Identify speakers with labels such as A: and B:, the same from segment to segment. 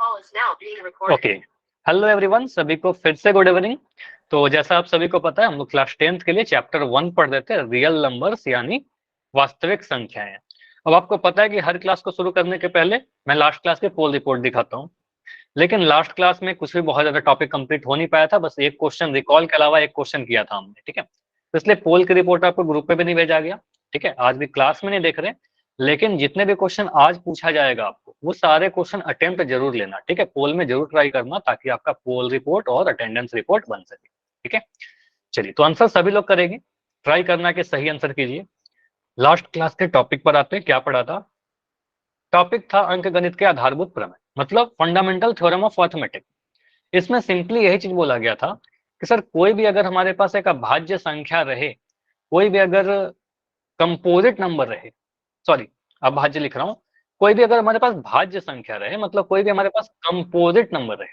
A: Okay, hello everyone, सभी को फिर से गुड इवनिंग। तो जैसा आप सभी को पता है, हम लोग क्लास 10th के लिए चैप्टर 1 पढ़ रहे थे, रियल नंबर्स यानी वास्तविक संख्याएं। अब आपको पता है कि हर क्लास को शुरू करने के पहले मैं लास्ट क्लास के पोल रिपोर्ट दिखाता हूँ, लेकिन लास्ट क्लास में कुछ भी बहुत ज्यादा टॉपिक कंप्लीट हो नहीं पाया था, बस एक क्वेश्चन रिकॉल के अलावा एक क्वेश्चन किया था हमने, ठीक है। तो इसलिए पोल की रिपोर्ट आपको ग्रुप पे भी नहीं भेजा गया, ठीक है। आज भी क्लास में नहीं देख रहे, लेकिन जितने भी क्वेश्चन आज पूछा जाएगा आपको, वो सारे क्वेश्चन अटेम्प्ट जरूर लेना, ठीक है। पोल में जरूर ट्राई करना, ताकि आपका पोल रिपोर्ट और अटेंडेंस रिपोर्ट बन सके, ठीक है। चलिए, तो आंसर सभी लोग करेंगे, ट्राई करना कि सही आंसर कीजिए। लास्ट क्लास के टॉपिक पर आते हैं, क्या पढ़ा था। टॉपिक था अंकगणित के आधारभूत प्रमेय, मतलब फंडामेंटल थ्योरम ऑफ अर्थमेटिक। इसमें सिंपली यही चीज बोला गया था कि सर, कोई भी अगर हमारे पास एक अभाज्य संख्या रहे, कोई भी अगर कंपोजिट नंबर रहे, सॉरी अभाज्य लिख रहा हूं, कोई भी अगर हमारे पास भाज्य संख्या रहे, मतलब कोई भी हमारे पास कंपोजिट नंबर रहे,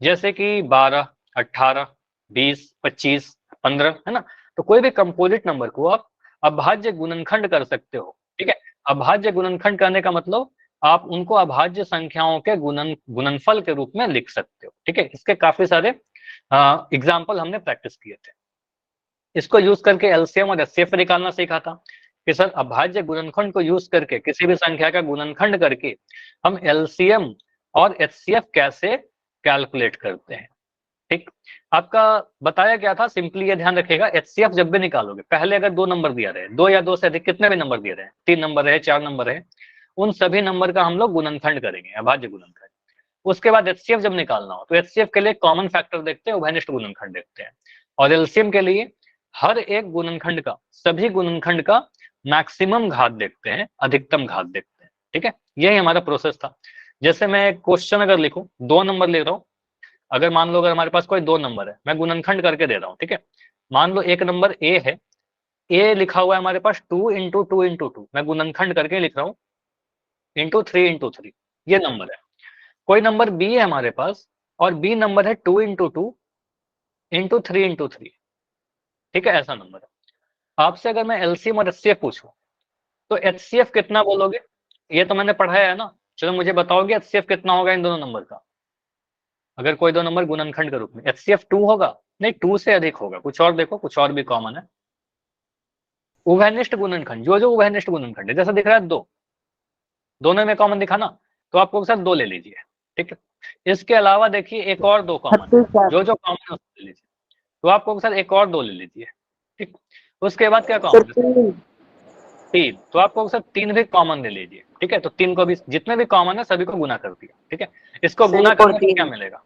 A: जैसे कि 12, 18, 20, 25, 15, है ना। तो कोई भी कंपोजिट नंबर को आप अभाज्य गुणनखंड कर सकते हो, ठीक है। अभाज्य गुणनखंड करने का मतलब आप उनको अभाज्य संख्याओं के गुणनफल के रूप में लिख सकते हो, ठीक है। इसके काफी सारे एग्जाम्पल हमने प्रैक्टिस किए थे। इसको यूज करके एलसीएम और एचसीएफ निकालना सीखा था कि सर, अभाज्य गुणनखंड को यूज करके किसी भी संख्या का गुणनखंड करके हम एलसीएम और एचसीएफ कैसे कैलकुलेट करते हैं, ठीक। आपका बताया गया था, सिंपली ये ध्यान रखिएगा, एचसीएफ जब भी निकालोगे, पहले अगर दो नंबर दिया रहे, दो या दो से अधिक कितने भी नंबर दिए रहे, 3 नंबर है, 4 नंबर है, उन सभी नंबर का हम लोग गुणनखंड करेंगे, अभाज्य गुणनखंड। उसके बाद एचसीएफ जब निकालना हो, तो एचसीएफ के लिए कॉमन फैक्टर देखते हैं, उभयनिष्ठ गुणनखंड देखते हैं, और एलसीएम के लिए हर एक गुणनखंड का, सभी गुणनखंड का मैक्सिमम घात देखते हैं, अधिकतम घात देखते हैं, ठीक है। यही हमारा प्रोसेस था। जैसे मैं क्वेश्चन अगर लिखूं, 2 नंबर ले रहा हूं, अगर मान लो अगर हमारे पास कोई 2 नंबर है, मैं गुणनखंड करके दे रहा हूं, ठीक है। मान लो एक नंबर ए है, ए लिखा हुआ है हमारे पास 2 × 2 × 2, मैं गुणनखंड करके लिख रहा हूँ, × 3 × 3, ये नंबर है। कोई नंबर बी है हमारे पास, और बी नंबर है 2 × 2 × 3 × 3, ठीक है, ऐसा नंबर है। आपसे अगर मैं एलसीएम और एचसीएफ पूछूं, तो एचसीएफ कितना बोलोगे, ये तो मैंने पढ़ाया है ना। चलो मुझे बताओगे एचसीएफ कितना होगा इन दोनों नंबर का, अगर कोई दो नंबर गुणनखंड के रूप में। एचसीएफ 2 होगा, नहीं 2 से अधिक होगा, कुछ और देखो, कुछ और भी कॉमन है। उभयनिष्ठ गुणनखंड, जो जो उभयनिष्ठ गुणनखंड है, जैसा दिख रहा है 2, दोनों में कॉमन दिखा ना, तो आपको सर 2 ले लीजिए, ठीक है। इसके अलावा देखिए एक और 2 कॉमन है, जो जो कॉमन है उसको ले लीजिए, तो आपको सर एक और 2 ले लीजिए, ठीक। उसके बाद क्या कॉमन है, 3, तो आपको सर 3 भी कॉमन ले लीजिए, ठीक है। तो 3 को भी, जितने भी कॉमन है सभी को गुना कर दिया, ठीक है। इसको गुना करने पर क्या मिलेगा,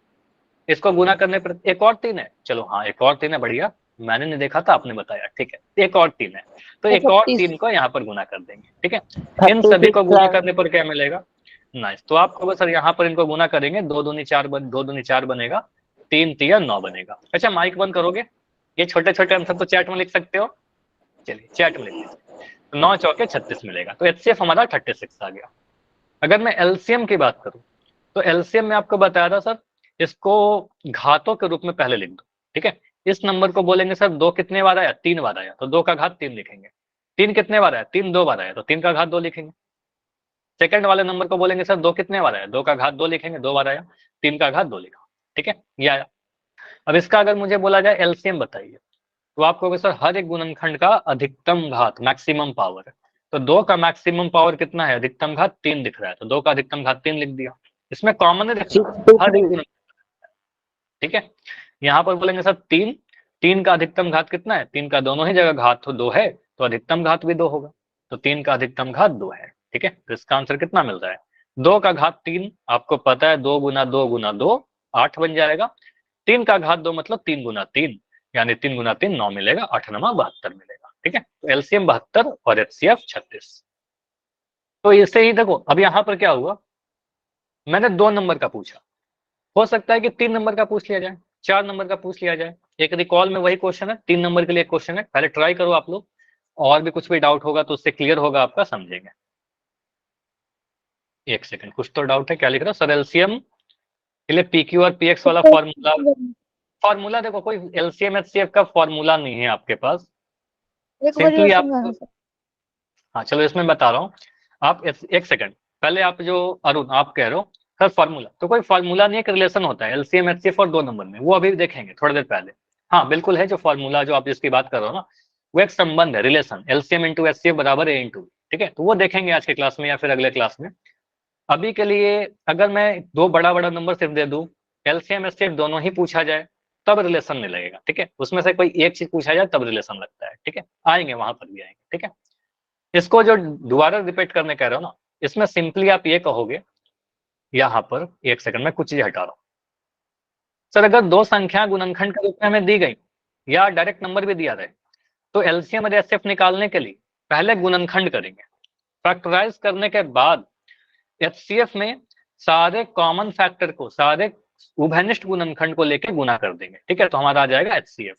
A: इसको गुना करने पर एक और 3 है, चलो हाँ एक और 3 है, बढ़िया, मैंने नहीं देखा था, आपने बताया, ठीक है, एक और 3 है, तो एक और 3 को यहाँ पर गुना कर देंगे, ठीक है। इन सभी को गुना करने पर क्या मिलेगा, नाइस। तो आपको बस सर यहाँ पर इनको गुना करेंगे, 2 दूनी 4 2 दूनी 4 बनेगा, 3 3 9 बनेगा। अच्छा माइक बंद करोगे, ये छोटे छोटे आंसर तो चैट में लिख सकते हो, चलिए चैट में लिख लीजिए। 9 चौके 36 मिलेगा, तो एचसीएफ हमारा 36 आ गया। अगर मैं एलसीएम की बात करूं, तो एलसीएम में आपको बताया था सर, इसको घातों के रूप में पहले लिख दो, ठीक है। इस नंबर को बोलेंगे सर 2 कितने बार आया, 3 बार आया, तो 2 का घात 3 लिखेंगे। 3 कितने बार आया, 3 2 बार आया, तो 3 का घात 2 लिखेंगे। सेकंड वाले नंबर को बोलेंगे सर 2 कितने बार आया, 2 का घात 2 लिखेंगे, 2 बार आया, 3 का घात 2 लिखा, ठीक है, ये आया। अब इसका अगर मुझे बोला जाए एलसीएम बताइए, तो आप कहोगे सर हर एक गुणनखंड का अधिकतम घात, मैक्सिमम पावर है, तो 2 का मैक्सिमम पावर कितना है, अधिकतम घात 3 दिख रहा है, तो 2 का अधिकतम घात 3 लिख दिया। इसमें कॉमन है देखना, हर एक गुणनखंड, ठीक है। यहाँ पर बोलेंगे सर 3, 3 का अधिकतम घात कितना है, 3 का दोनों ही जगह घात तो 2 है, तो अधिकतम घात भी 2 होगा, तो 3 का अधिकतम घात 2 है, ठीक है। तो इसका आंसर कितना मिल रहा है, 2 का घात 3, आपको पता है 2 × 2 × 2 8 बन जाएगा, 3 का घात 2 मतलब 3 × 3, यानी 3 × 3 9 मिलेगा, 8 9 72 मिलेगा, ठीक है। तो एलसीएम 72 और एचसीएफ 36। तो इससे ही देखो, अब यहाँ पर क्या हुआ, मैंने 2 नंबर का पूछा, हो सकता है कि 3 नंबर का पूछ लिया जाए, 4 नंबर का पूछ लिया जाए। एक रिकॉल में वही क्वेश्चन है, 3 नंबर के लिए क्वेश्चन है, पहले ट्राई करो आप लोग, और भी कुछ भी डाउट होगा तो उससे क्लियर होगा आपका, समझेंगे। एक सेकंड, कुछ तो डाउट है, क्या लिख रहा हूँ सर, एलसीएम के लिए पीक्यू और पीएक्स वाला फॉर्मूला, फॉर्मूला देखो, कोई एलसीएम एचसीएफ का फॉर्मूला नहीं है आपके पास, सिंपली आप, हाँ चलो इसमें बता रहा हूँ। आप एक सेकंड, पहले आप जो अरुण आप कह रहे हो सर फार्मूला तो कोई फार्मूला नहीं है, एक रिलेशन होता है एलसीएम एचसीएफ और 2 नंबर में, वो अभी देखेंगे थोड़ी देर पहले। हाँ बिल्कुल है, जो फार्मूला जो आप जिसकी बात कर रहे हो ना, वो एक संबंध है, रिलेशन, एलसीएम इंटू एचसीएफ बराबर ए इंटू, ठीक है, तो वो देखेंगे आज के क्लास में या फिर अगले क्लास में। अभी के लिए अगर मैं दो बड़ा बड़ा नंबर सिर्फ दे दूं, एलसीएम एचसीएफ दोनों ही पूछा जाए तब रिलेशन नहीं लगेगा, ठीक है, उसमें से कोई एक चीज पूछा जाए तब रिलेशन लगता है, ठीक है, आएंगे वहां पर भी आएंगे, ठीक है। इसको जो दोबारा रिपीट करने कह रहे हो ना, इसमें सिंपली आप ये कहोगे, यहाँ पर एक सेकंड में कुछ चीज हटा रहा हूं। सर अगर दो संख्या गुणनखंड के रूप में हमें दी गई या डायरेक्ट नंबर भी दिया रहे, तो एलसीएम और एचसीएफ निकालने के लिए पहले गुणनखंड करेंगे, फैक्टराइज करने के बाद एचसीएफ में सारे कॉमन फैक्टर को, सारे उभयनिष्ठ गुणनखंड को लेकर गुना कर देंगे, ठीक है, तो हमारा आ जाएगा एचसीएफ।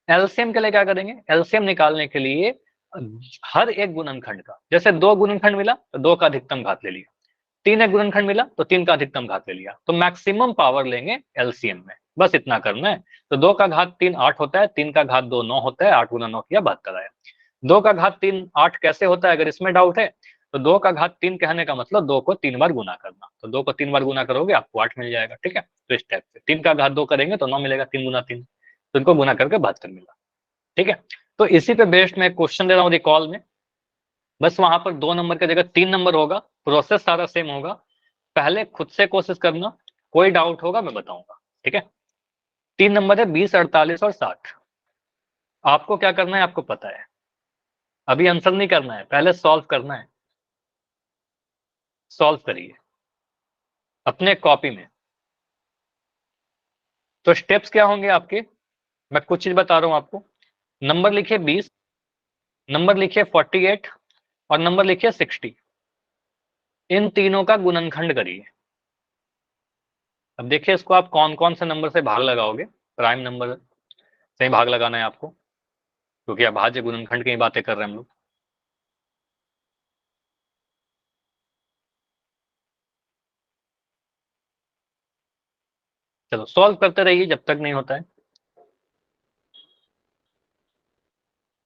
A: एलसीएम के लिए क्या करेंगे, एलसीएम निकालने के लिए हर एक गुणनखंड का, जैसे दो गुणनखंड मिला तो दो का अधिकतम घात ले लिया, तीन एक गुणनखंड मिला तो तीन का अधिकतम घात ले लिया, तो मैक्सिमम पावर लेंगे एलसीएम में, बस इतना करना है। तो दो का घात तीन 8 होता है, तीन का घात दो 9 होता है, 8 गुना 9 किया 72 आया। दो का घात तीन 8 कैसे होता है, अगर इसमें डाउट है तो दो का घात तीन कहने का मतलब दो को 3 बार गुना करना, तो दो को 3 बार गुना करोगे आपको 8 मिल जाएगा, ठीक है। तो इस टाइप से तीन का घात दो करेंगे तो 9 मिलेगा, 3 गुना 3, तो इनको गुना करके 72 मिला, ठीक है। तो इसी पे बेस्ड मैं क्वेश्चन दे रहा हूँ रिकॉल में, बस वहां पर 2 नंबर की जगह 3 नंबर होगा, प्रोसेस सारा सेम होगा, पहले खुद से कोशिश करना, कोई डाउट होगा मैं बताऊंगा, ठीक है। 3 नंबर है 20, 48 और 60। आपको क्या करना है आपको पता है, अभी आंसर नहीं करना है, पहले सॉल्व करना है। सॉल्व करिए अपने कॉपी में। तो स्टेप्स क्या होंगे आपके, मैं कुछ चीज बता रहा हूं आपको। नंबर लिखिए 20, नंबर लिखिए 48 और नंबर लिखिए 60, इन तीनों का गुणनखंड करिए। अब देखिए इसको आप कौन कौन से नंबर से भाग लगाओगे, प्राइम नंबर से ही भाग लगाना है आपको, क्योंकि अभाज्य गुणनखंड की बातें कर रहे हैं हम लोग। चलो सॉल्व करते रहिए जब तक नहीं होता है।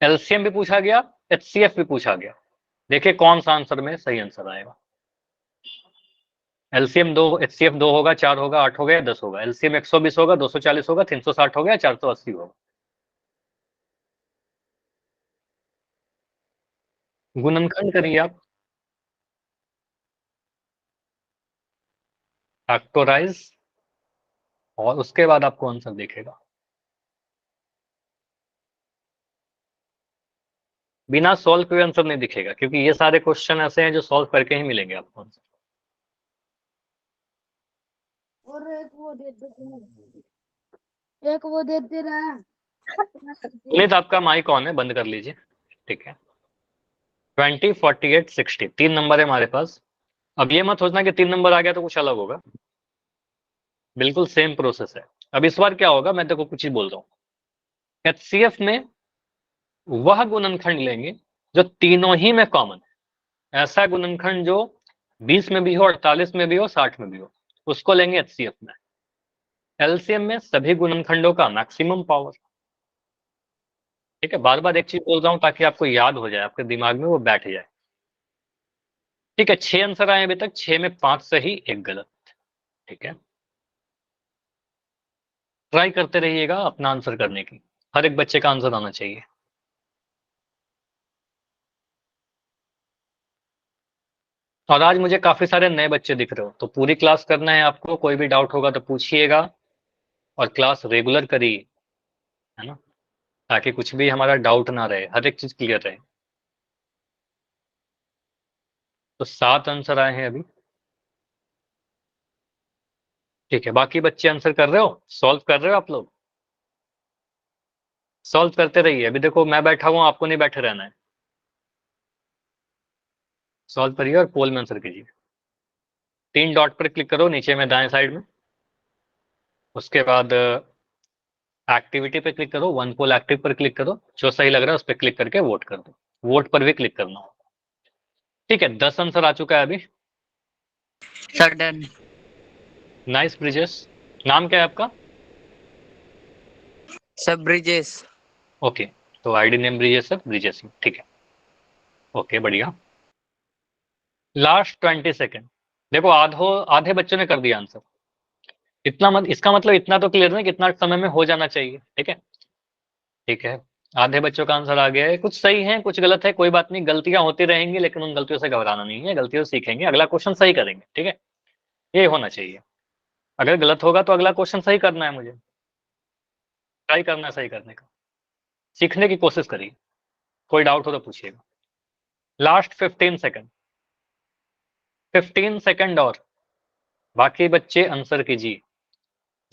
A: एलसीएम भी पूछा गया, एचसीएफ भी पूछा गया, देखिए कौन सा आंसर में सही आंसर आएगा। एलसीएम दो, एचसीएफ दो होगा, 4 होगा, 8 होगा या 10 होगा, एलसीएम 120 होगा, 240 होगा, 360 होगा या 480 होगा। गुणनखंड करिए आप, फैक्टोराइज, और उसके बाद आपको आंसर दिखेगा। बिना सॉल्व किए आंसर नहीं दिखेगा, क्योंकि ये सारे क्वेश्चन ऐसे हैं जो सॉल्व करके ही मिलेंगे आपको आंसर।
B: और एक वो देते रहा।
A: पुनीत आपका माइक ऑन है, बंद कर लीजिए, ठीक है। 20, 48, 60 तीन नंबर है हमारे पास। अब ये मत सोचना कि 3 नंबर आ गया तो कुछ अलग होगा, बिल्कुल सेम प्रोसेस है। अब इस बार क्या होगा, मैं देखो कुछ चीज बोल रहा हूँ। एचसीएफ में वह गुणनखंड लेंगे जो तीनों ही में कॉमन है, ऐसा गुणनखंड जो 20 में भी हो, 48 में भी हो, 60 में भी हो, उसको लेंगे एचसीएफ में। एलसीएम में सभी गुणनखंडों का मैक्सिमम पावर, ठीक है। बार बार एक चीज बोल रहा हूं ताकि आपको याद हो जाए, आपके दिमाग में वो बैठ जाए, ठीक है। 6 आंसर आए अभी तक, 6 में 5 सही 1 गलत, ठीक है। ट्राई करते रहिएगा अपना आंसर करने की, हर एक बच्चे का आंसर आना चाहिए। और आज मुझे काफी सारे नए बच्चे दिख रहे हो, तो पूरी क्लास करना है आपको, कोई भी डाउट होगा तो पूछिएगा, और क्लास रेगुलर करिए, है ना, ताकि कुछ भी हमारा डाउट ना रहे, हर एक चीज क्लियर रहे। तो 7 आंसर आए हैं अभी, ठीक है। बाकी बच्चे आंसर कर रहे हो, सॉल्व कर रहे हो आप लोग, सॉल्व करते रहिए। अभी देखो मैं बैठा हुआ, आपको नहीं बैठे रहना है, सॉल्व करिए और पोल में आंसर कीजिए। 3 डॉट पर क्लिक करो नीचे में दाएं साइड में, उसके बाद एक्टिविटी पे क्लिक करो, वन पोल एक्टिव पर क्लिक करो, जो सही लग रहा है उस पर क्लिक करके वोट कर दो, वोट पर भी क्लिक करना होगा, ठीक है। 10 आंसर आ चुका है अभी।
C: Sir done.
A: नाइस ब्रिजेश, नाम क्या है आपका?
C: सब ब्रिजेश।
A: ओके, तो आईडी नेम ब्रिजेश है, ब्रिजेश ठीक है, ओके बढ़िया। लास्ट 20 सेकेंड, देखो आधे बच्चों ने कर दिया आंसर। इतना इसका मतलब इतना तो क्लियर है कि इतना समय में हो जाना चाहिए। ठीक है, ठीक है। आधे बच्चों का आंसर आ गया है, कुछ सही है कुछ गलत है, कोई बात नहीं, गलतियां होती रहेंगी, लेकिन उन गलतियों से घबराना नहीं है, गलतियों से सीखेंगे, अगला क्वेश्चन सही करेंगे। ठीक है, ये होना चाहिए। अगर गलत होगा तो अगला क्वेश्चन सही करना है, मुझे ट्राई करना है सही करने का, सीखने की कोशिश करिए। कोई डाउट हो तो पूछिएगा। लास्ट 15 सेकंड, 15 सेकंड और बाकी बच्चे आंसर कीजिए,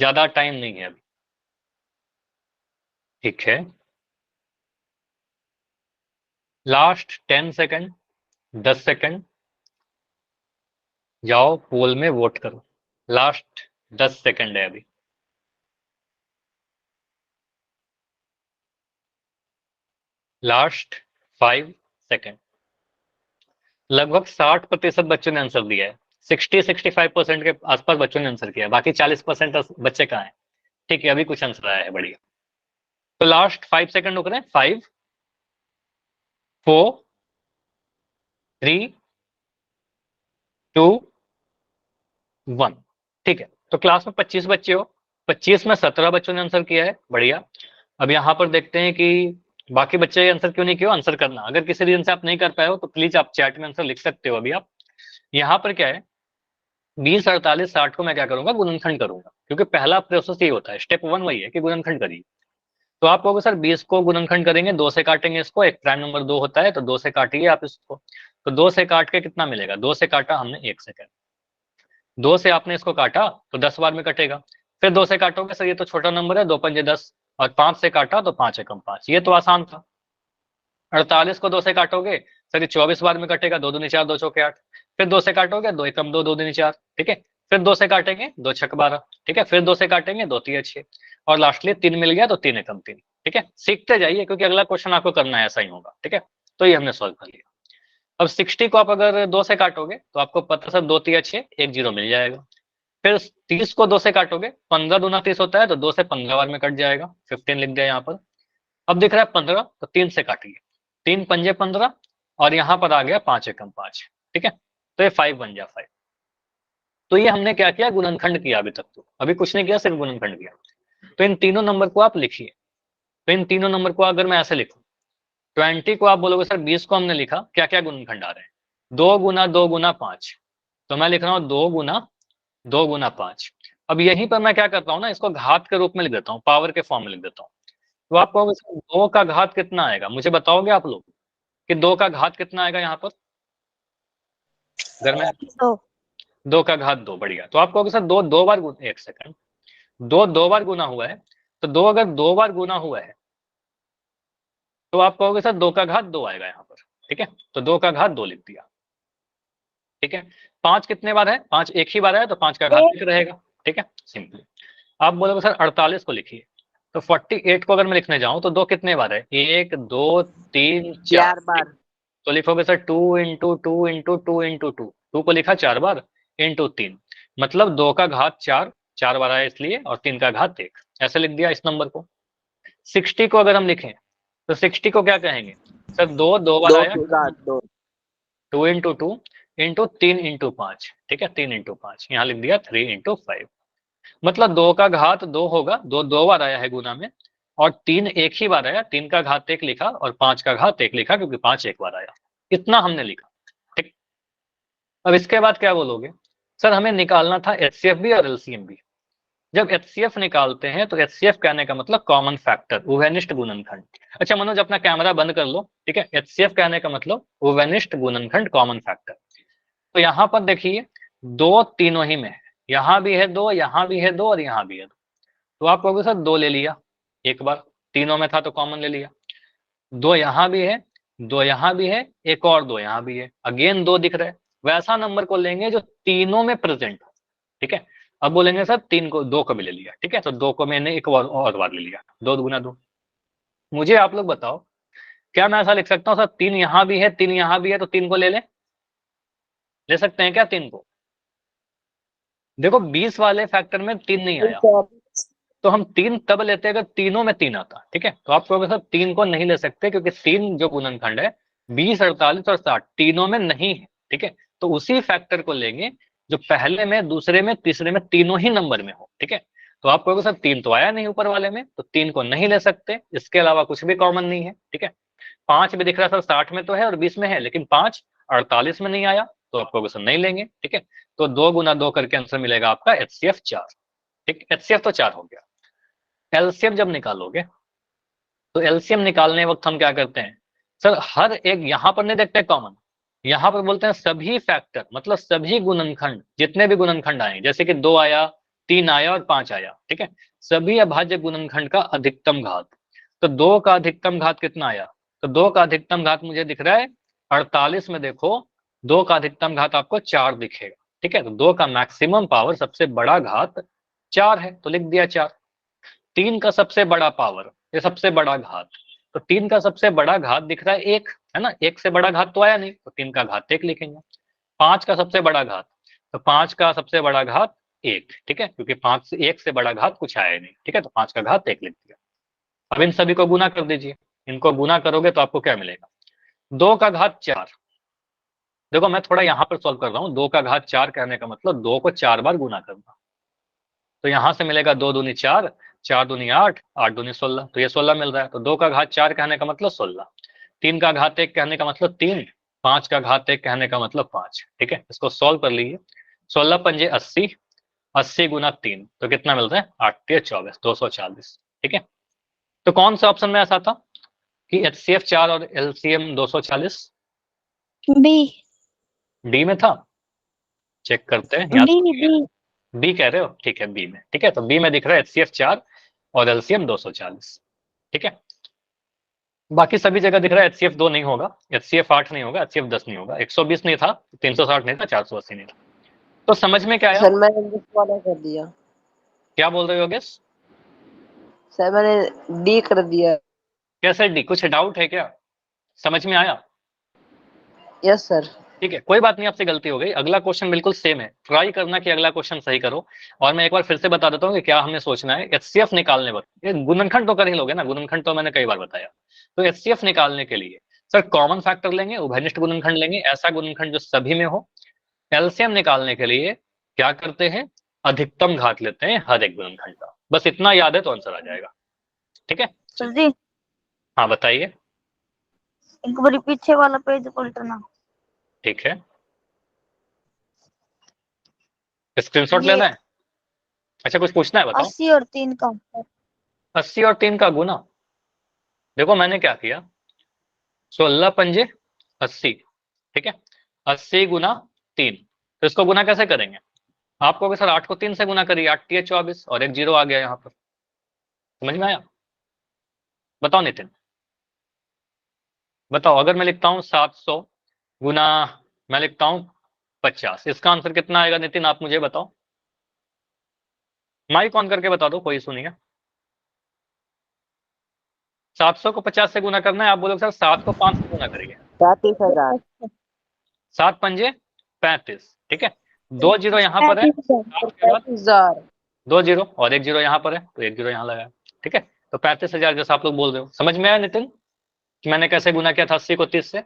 A: ज्यादा टाइम नहीं है अभी। ठीक है, लास्ट 10 सेकंड, 10 सेकंड, जाओ पोल में वोट करो। लास्ट 10 सेकंड है अभी। Last 5 second. लगभग 60% बच्चों ने आंसर दिया है, 60-65% के आसपास बच्चों ने आंसर किया है, बाकी 40% बच्चे कहाँ हैं। ठीक है, अभी कुछ आंसर आया है, बढ़िया। तो लास्ट 5 सेकंड रुक रहे हैं, 5, 4, 3, 2, 1। ठीक है, तो क्लास में 25 बच्चे हो, 25 में 17 बच्चों ने आंसर किया है, बढ़िया। अब यहाँ पर देखते हैं कि बाकी बच्चे आंसर क्यों नहीं किया। आंसर करना, अगर किसी रीजन से आप नहीं कर पाए हो तो प्लीज आप चैट में आंसर लिख सकते हो। अभी आप यहाँ पर क्या है, 20, 48, 60 को मैं क्या करूंगा, गुणनखंड करूंगा, क्योंकि पहला प्रोसेस ये होता है, स्टेप 1 वही है कि गुणनखंड करिए। तो आप कहोगे सर 20 को गुणनखंड करेंगे, 2 से काटेंगे इसको, एक प्राइम नंबर 2 होता है तो 2 से काटिए आप इसको। तो 2 से काट के कितना मिलेगा, 2 से काटा हमने 1 सेकंड, 2 से आपने इसको काटा तो 10 बार में कटेगा। फिर 2 से काटोगे, सर ये तो छोटा नंबर है, 2 पंजे 10, और 5 से काटा तो 5 एकम 5, ये तो आसान था। 48 को 2 से काटोगे, सर ये 24 बार में कटेगा, 2 दूनी 4, 2 चौके 8। फिर 2 से काटोगे, 2 एकम 2, 2 दूनी 4। ठीक है, फिर 2 से काटेंगे, 2 छक 12। ठीक है, फिर 2 से काटेंगे, 2 तिया 6, और लास्टली 3 मिल गया तो 3 एकम 3। ठीक है, सीखते जाइए क्योंकि अगला क्वेश्चन आपको करना है ऐसा ही होगा। ठीक है, तो ये हमने सॉल्व कर लिया। अब 60 को आप अगर 2 से काटोगे तो आपको पता सर 2 तिया 6, एक जीरो मिल जाएगा। फिर 30 को 2 से काटोगे, 15 दूना 30 होता है तो 2 से 15 बार में कट जाएगा, 15 लिख दिया यहाँ पर। अब दिख रहा है 15, तो 3 से काटिए, 3 पंजे 15, और यहाँ पर आ गया 5 एकम 5। ठीक है, तो ये 5 बन गया 5। तो ये हमने क्या किया, गुणनखंड किया अभी तक, तो अभी कुछ नहीं किया, सिर्फ गुणनखंड किया। तो इन तीनों नंबर को आप लिखिए। तो इन तीनों नंबर को अगर मैं ऐसे लिखूं, 20 को आप बोलोगे सर 20 को हमने लिखा, क्या क्या गुणनखंड आ रहे हैं, 2 गुना 2 गुना 5। तो मैं लिख रहा हूँ 2 गुना 2 गुना 5। अब यहीं पर मैं क्या करता हूँ ना, इसको घात के रूप में लिख देता हूँ, पावर के फॉर्म में लिख देता हूँ। तो आप कहोगे सर 2 का घात कितना आएगा, मुझे बताओगे आप लोग कि 2 का घात कितना आएगा यहाँ पर, अगर मैं 2 का घात 2, बढ़िया। तो आप कहोगे सर 2 2 बार गुना, एक सेकंड, 2 2 बार गुना हुआ है, तो 2 अगर 2 बार गुना हुआ है तो आप कहोगे सर 2 का घात 2 आएगा यहाँ पर। ठीक है, तो 2 का घात 2 लिख दिया। ठीक है, 5 कितने बार है, 5 एक ही बार है, तो 5 का घात 1 रहेगा। ठीक है, सिंपल। आप बोलोगे सर 48 को लिखिए, तो 48 को अगर मैं लिखने जाऊं तो 2 कितने बार है, 1 2 3 4
C: 4 बार।
A: तो लिखोगे सर 2 इंटू 2 इंटू 2 इंटू 2, 2 को लिखा 4 बार, इंटू 3, मतलब 2 का घात 4, 4 बार आया इसलिए, और 3 का घात 1, ऐसे लिख दिया इस नंबर को। 60 को अगर हम लिखें तो 60 को क्या कहेंगे, सर 2 2 बार
C: 2
A: आया,
C: के बाद 2।
A: 2 इंटू 2 इंटू 3 इंटू 5। ठीक है, 3 इंटू 5, यहाँ लिख दिया 3 इंटू 5, मतलब 2 का घात 2 होगा, 2 2 बार आया है गुना में, और 3 एक ही बार आया, 3 का घात 1 लिखा, और 5 का घात 1 लिखा, क्योंकि 5 एक बार आया, इतना हमने लिखा। ठीक, अब इसके बाद क्या बोलोगे, सर हमें निकालना था एचसीएफ भी और एलसीएम भी। जब एचसीएफ निकालते हैं तो एचसीएफ कहने का मतलब कॉमन फैक्टर, उभयनिष्ठ गुणनखंड। अच्छा मनोज अपना कैमरा बंद कर लो। ठीक है, एचसीएफ कहने का मतलब उभयनिष्ठ गुणनखंड, कॉमन फैक्टर। तो यहाँ पर देखिए, दो तीनों ही में है, यहाँ भी है 2, यहाँ भी है 2, और यहाँ भी है 2। तो आप कहोगे सर 2 ले लिया एक बार, तीनों में था तो कॉमन ले लिया, 2 यहाँ भी है, 2 यहाँ भी है, एक और 2 यहाँ भी है, अगेन 2 दिख रहा है। वैसा नंबर को लेंगे जो तीनों में प्रेजेंट हो। ठीक है, अब बोलेंगे सर 3 को 2 को भी ले लिया। ठीक है, तो 2 को मैंने एक और बार ले लिया, 2 गुना 2। मुझे आप लोग बताओ, क्या मैं ऐसा लिख सकता हूँ सर 3 यहाँ भी है, 3 यहाँ भी है, तो 3 को ले सकते हैं क्या 3 को? देखो 20 वाले फैक्टर में 3 नहीं आया, तो हम 3 तब लेते अगर तीनों में 3 आता। ठीक है, तो आप कहोगे सर 3 को नहीं ले सकते, क्योंकि 3 जो गुणनखंड है 20, 48 और 60 तीनों में नहीं है। ठीक है, तो उसी फैक्टर को लेंगे जो पहले में, दूसरे में, तीसरे में, तीनों ही नंबर में हो। ठीक है, तो आप कहोगे सर 3 तो आया नहीं ऊपर वाले में, तो 3 को नहीं ले सकते, इसके अलावा कुछ भी कॉमन नहीं है। ठीक है, 5 भी दिख रहा है सर 60 में तो है और 20 में है, लेकिन 5 48 में नहीं आया, तो आप कहोगे सर नहीं लेंगे। ठीक है, तो 2 गुना 2 करके आंसर मिलेगा आपका HCF 4। ठीक, HCF तो 4 हो गया। एलसीएम जब निकालोगे तो एलसीएम निकालने वक्त हम क्या करते हैं सर, हर एक, यहां पर नहीं देखते कॉमन, यहां पर बोलते हैं सभी फैक्टर, मतलब सभी गुणनखंड, जितने भी गुणनखंड आए, जैसे कि 2 आया, 3 आया और 5 आया। ठीक है, सभी अभाज्य गुणनखंड का अधिकतम घात। तो 2 का अधिकतम घात कितना आया, तो 2 का अधिकतम घात मुझे दिख रहा है 48 में, देखो 2 का अधिकतम घात आपको 4 दिखेगा। ठीक है, तो 2 का मैक्सिमम पावर, सबसे बड़ा घात 4 है, तो लिख दिया 4। 3 का सबसे बड़ा पावर, ये सबसे बड़ा घात, तो 3 का सबसे बड़ा घात दिख रहा है 1, है ना, 1 से बड़ा घात तो आया नहीं, तो 3 का घात 1 लिखेंगे। 5 का सबसे बड़ा घात, तो 5 का सबसे बड़ा घात 1। ठीक है, क्योंकि 5 से 1 से बड़ा घात कुछ आया नहीं। ठीक है, तो 5 का घात 1 लिख दिया। अब इन सभी को गुना कर दीजिए, इनको गुना करोगे तो आपको क्या मिलेगा, 2 का घात 4। देखो मैं थोड़ा यहाँ पर सॉल्व कर रहा हूँ, 2 का घात 4 कहने का मतलब 2 को 4 बार गुना करना, तो यहां से मिलेगा 2 दूनी 4, 4 दूनी 8, 8 दूनी 16, तो ये 16 मिल रहा है। तो 2 का घात 4 कहने का मतलब 16, 3 का घात 1 कहने का मतलब 3, 5 का घात 1 कहने का मतलब 5। ठीक है, इसको सॉल्व कर लीजिए, 16 पंजे 80, 80 गुना 3, तो कितना मिल रहा है, 8 3 24, 240। ठीक है, तो कौन सा ऑप्शन में ऐसा था कि HCF 4 और LCM 240?
B: बी।
A: डी में था, चेक करते हैं, याद
B: बी बी।
A: बी कह रहे हो, ठीक है बी में। ठीक है, तो बी में दिख रहा है HCF 4 और LCM 240। ठीक है, बाकी सभी जगह दिख रहा है HCF 2 नहीं होगा, HCF 8 नहीं होगा, HCF 10 नहीं होगा, 120 नहीं था, 360 नहीं था, 480 नहीं था। तो समझ में क्या आया,
D: सर मैंने इंग्लिश वाला कर दिया।
A: क्या बोल रहे हो योगेश?
D: सर मैंने डी कर दिया।
A: कैसे डी, कुछ डाउट है क्या, समझ में आया?
D: Yes sir.
A: ठीक है, कोई बात नहीं, आपसे गलती हो गई, अगला क्वेश्चन बिल्कुल सेम है, ट्राई करना कि अगला क्वेश्चन सही करो। और मैं एक बार फिर से बता देता हूँ कि क्या हमें सोचना है। HCF निकालने वक्त, ये गुणनखंड तो कर ही लोगे ना, गुणनखंड तो मैंने कई बार बताया। तो HCF निकालने के लिए सर कॉमन फैक्टर लेंगे, उभयनिष्ठ गुणनखंड लेंगे, ऐसा गुणनखंड जो सभी में हो। एलसीएम निकालने के लिए क्या करते हैं, अधिकतम घात लेते हैं हर एक गुणनखंड का, बस इतना याद है तो आंसर आ जाएगा। ठीक है,
B: सर जी,
A: हाँ बताइए।
B: एक बार पीछे वाला पेज पलटना।
A: ठीक है, स्क्रीनशॉट
B: ये
A: लेना है, अच्छा कुछ पूछना है बताओ।
B: 80 और 3 का।
A: 80 और 3 का गुना, देखो मैंने क्या किया, 16 पंजे 80। ठीक है, 80 गुना 3, तो इसको गुना कैसे करेंगे, आप कहोगे सर 8 को 3 से गुना करिए, 8 3 24 और एक जीरो आ गया यहाँ पर, समझ में आया? बताओ नितिन, बताओ, अगर मैं लिखता हूँ 700 गुना, मैं लिखता हूँ 50, इसका आंसर कितना आएगा नितिन, आप मुझे बताओ, माइक ऑन करके बता दो, कोई सुनिए। 700 को 50 से गुना करना है, आप बोलोगे सर 7 को 5 से गुना करिए,
D: 35,000।
A: 7 पंजे 35। ठीक है, 2 जीरो यहाँ पर है,
B: 35,000।
A: आपके बाद
D: 35,000।
A: 2 जीरो और एक जीरो यहाँ पर है, तो एक जीरो यहाँ लगाया। ठीक है, तो 35,000 जैसा आप लोग बोल रहे हो, समझ में आया नितिन कि मैंने कैसे गुना किया था 80 को 30 से?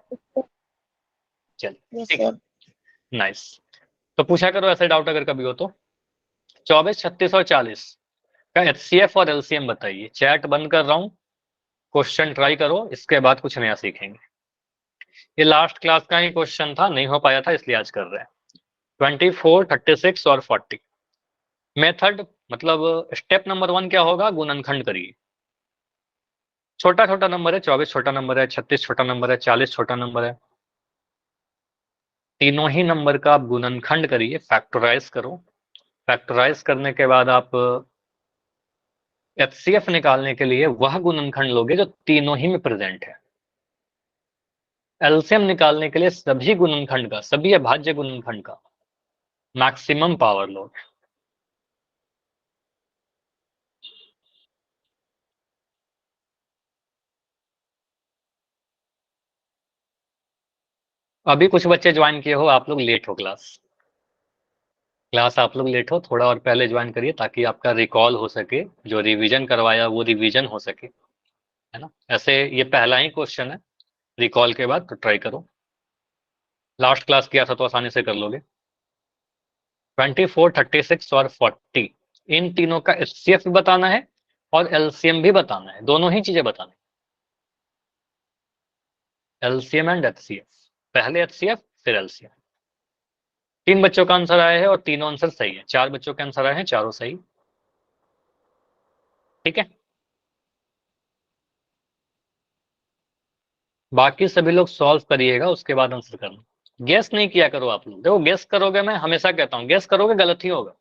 A: चलिए
B: यस
A: ठीक है,
B: सर।
A: नाइस। तो पूछा करो ऐसे डाउट अगर कभी हो तो। 24 36 और 40 का HCF और LCM बताइए, चैट बंद कर रहा हूँ, क्वेश्चन ट्राई करो, इसके बाद कुछ नया सीखेंगे। ये लास्ट क्लास का ही क्वेश्चन था, नहीं हो पाया था इसलिए आज कर रहे हैं। 24 36 और 40 मेथड, मतलब स्टेप नंबर 1 क्या होगा, गुणनखंड करिए। छोटा छोटा नंबर है, 24 छोटा नंबर है, 36 छोटा नंबर है, 40 छोटा नंबर है, तीनों ही नंबर का आप गुणनखंड करिए, फैक्टराइज करो। फैक्टराइज करने के बाद आप HCF निकालने के लिए वह गुणनखंड लोगे जो तीनों ही में प्रेजेंट है। एलसीएम निकालने के लिए सभी गुणनखंड का, सभी अभाज्य गुणनखंड का मैक्सिमम पावर लोगे। अभी कुछ बच्चे ज्वाइन किए हो, आप लोग लेट हो, क्लास आप लोग लेट हो, थोड़ा और पहले ज्वाइन करिए ताकि आपका रिकॉल हो सके, जो रिवीजन करवाया वो रिवीजन हो सके, है ना। ऐसे ये पहला ही क्वेश्चन है रिकॉल के बाद, तो ट्राई करो, लास्ट क्लास किया था तो आसानी से कर लोगे। 24, 36 और 40, इन तीनों का HCF भी बताना है और LCM भी बताना है, दोनों ही चीजें बताना है, LCM एंड HCF। पहले HCF फिर LCM। 3 बच्चों का आंसर आया है और तीनों आंसर सही है। 4 बच्चों के आंसर आए हैं, चारों सही। ठीक है, बाकी सभी लोग सॉल्व करिएगा, उसके बाद आंसर करना। गेस नहीं किया करो आप लोग। देखो गेस करोगे, मैं हमेशा कहता हूँ गेस करोगे गलत ही होगा।